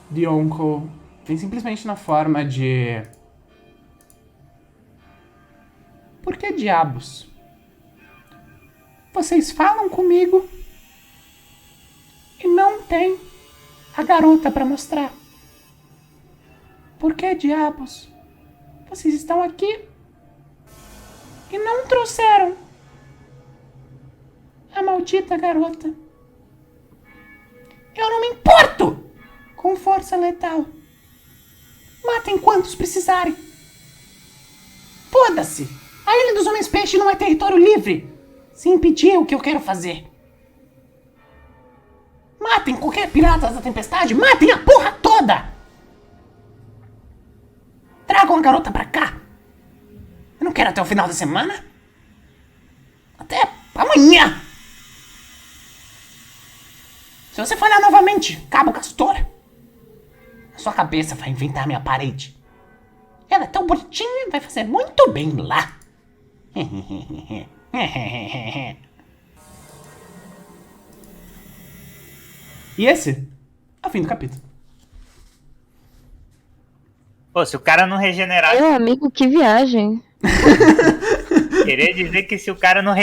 de Yonkou vem simplesmente na forma de: por que diabos? Vocês falam comigo e não tem a garota pra mostrar. Por que diabos vocês estão aqui e não trouxeram a maldita garota? Eu não me importo com força letal. Matem quantos precisarem. Foda-se! A Ilha dos Homens Peixe não é território livre. Se impedir o que eu quero fazer. Matem qualquer pirata da tempestade. Matem a porra toda! Tragam a garota pra cá. Eu não quero até o final da semana. Até amanhã. Se você falhar novamente, Cabo Castor, a sua cabeça vai inventar minha parede. Ela é tão bonitinha e vai fazer muito bem lá. E esse é o fim do capítulo. Pô, se o cara não regenerar... Meu amigo, que viagem. Queria dizer que se o cara não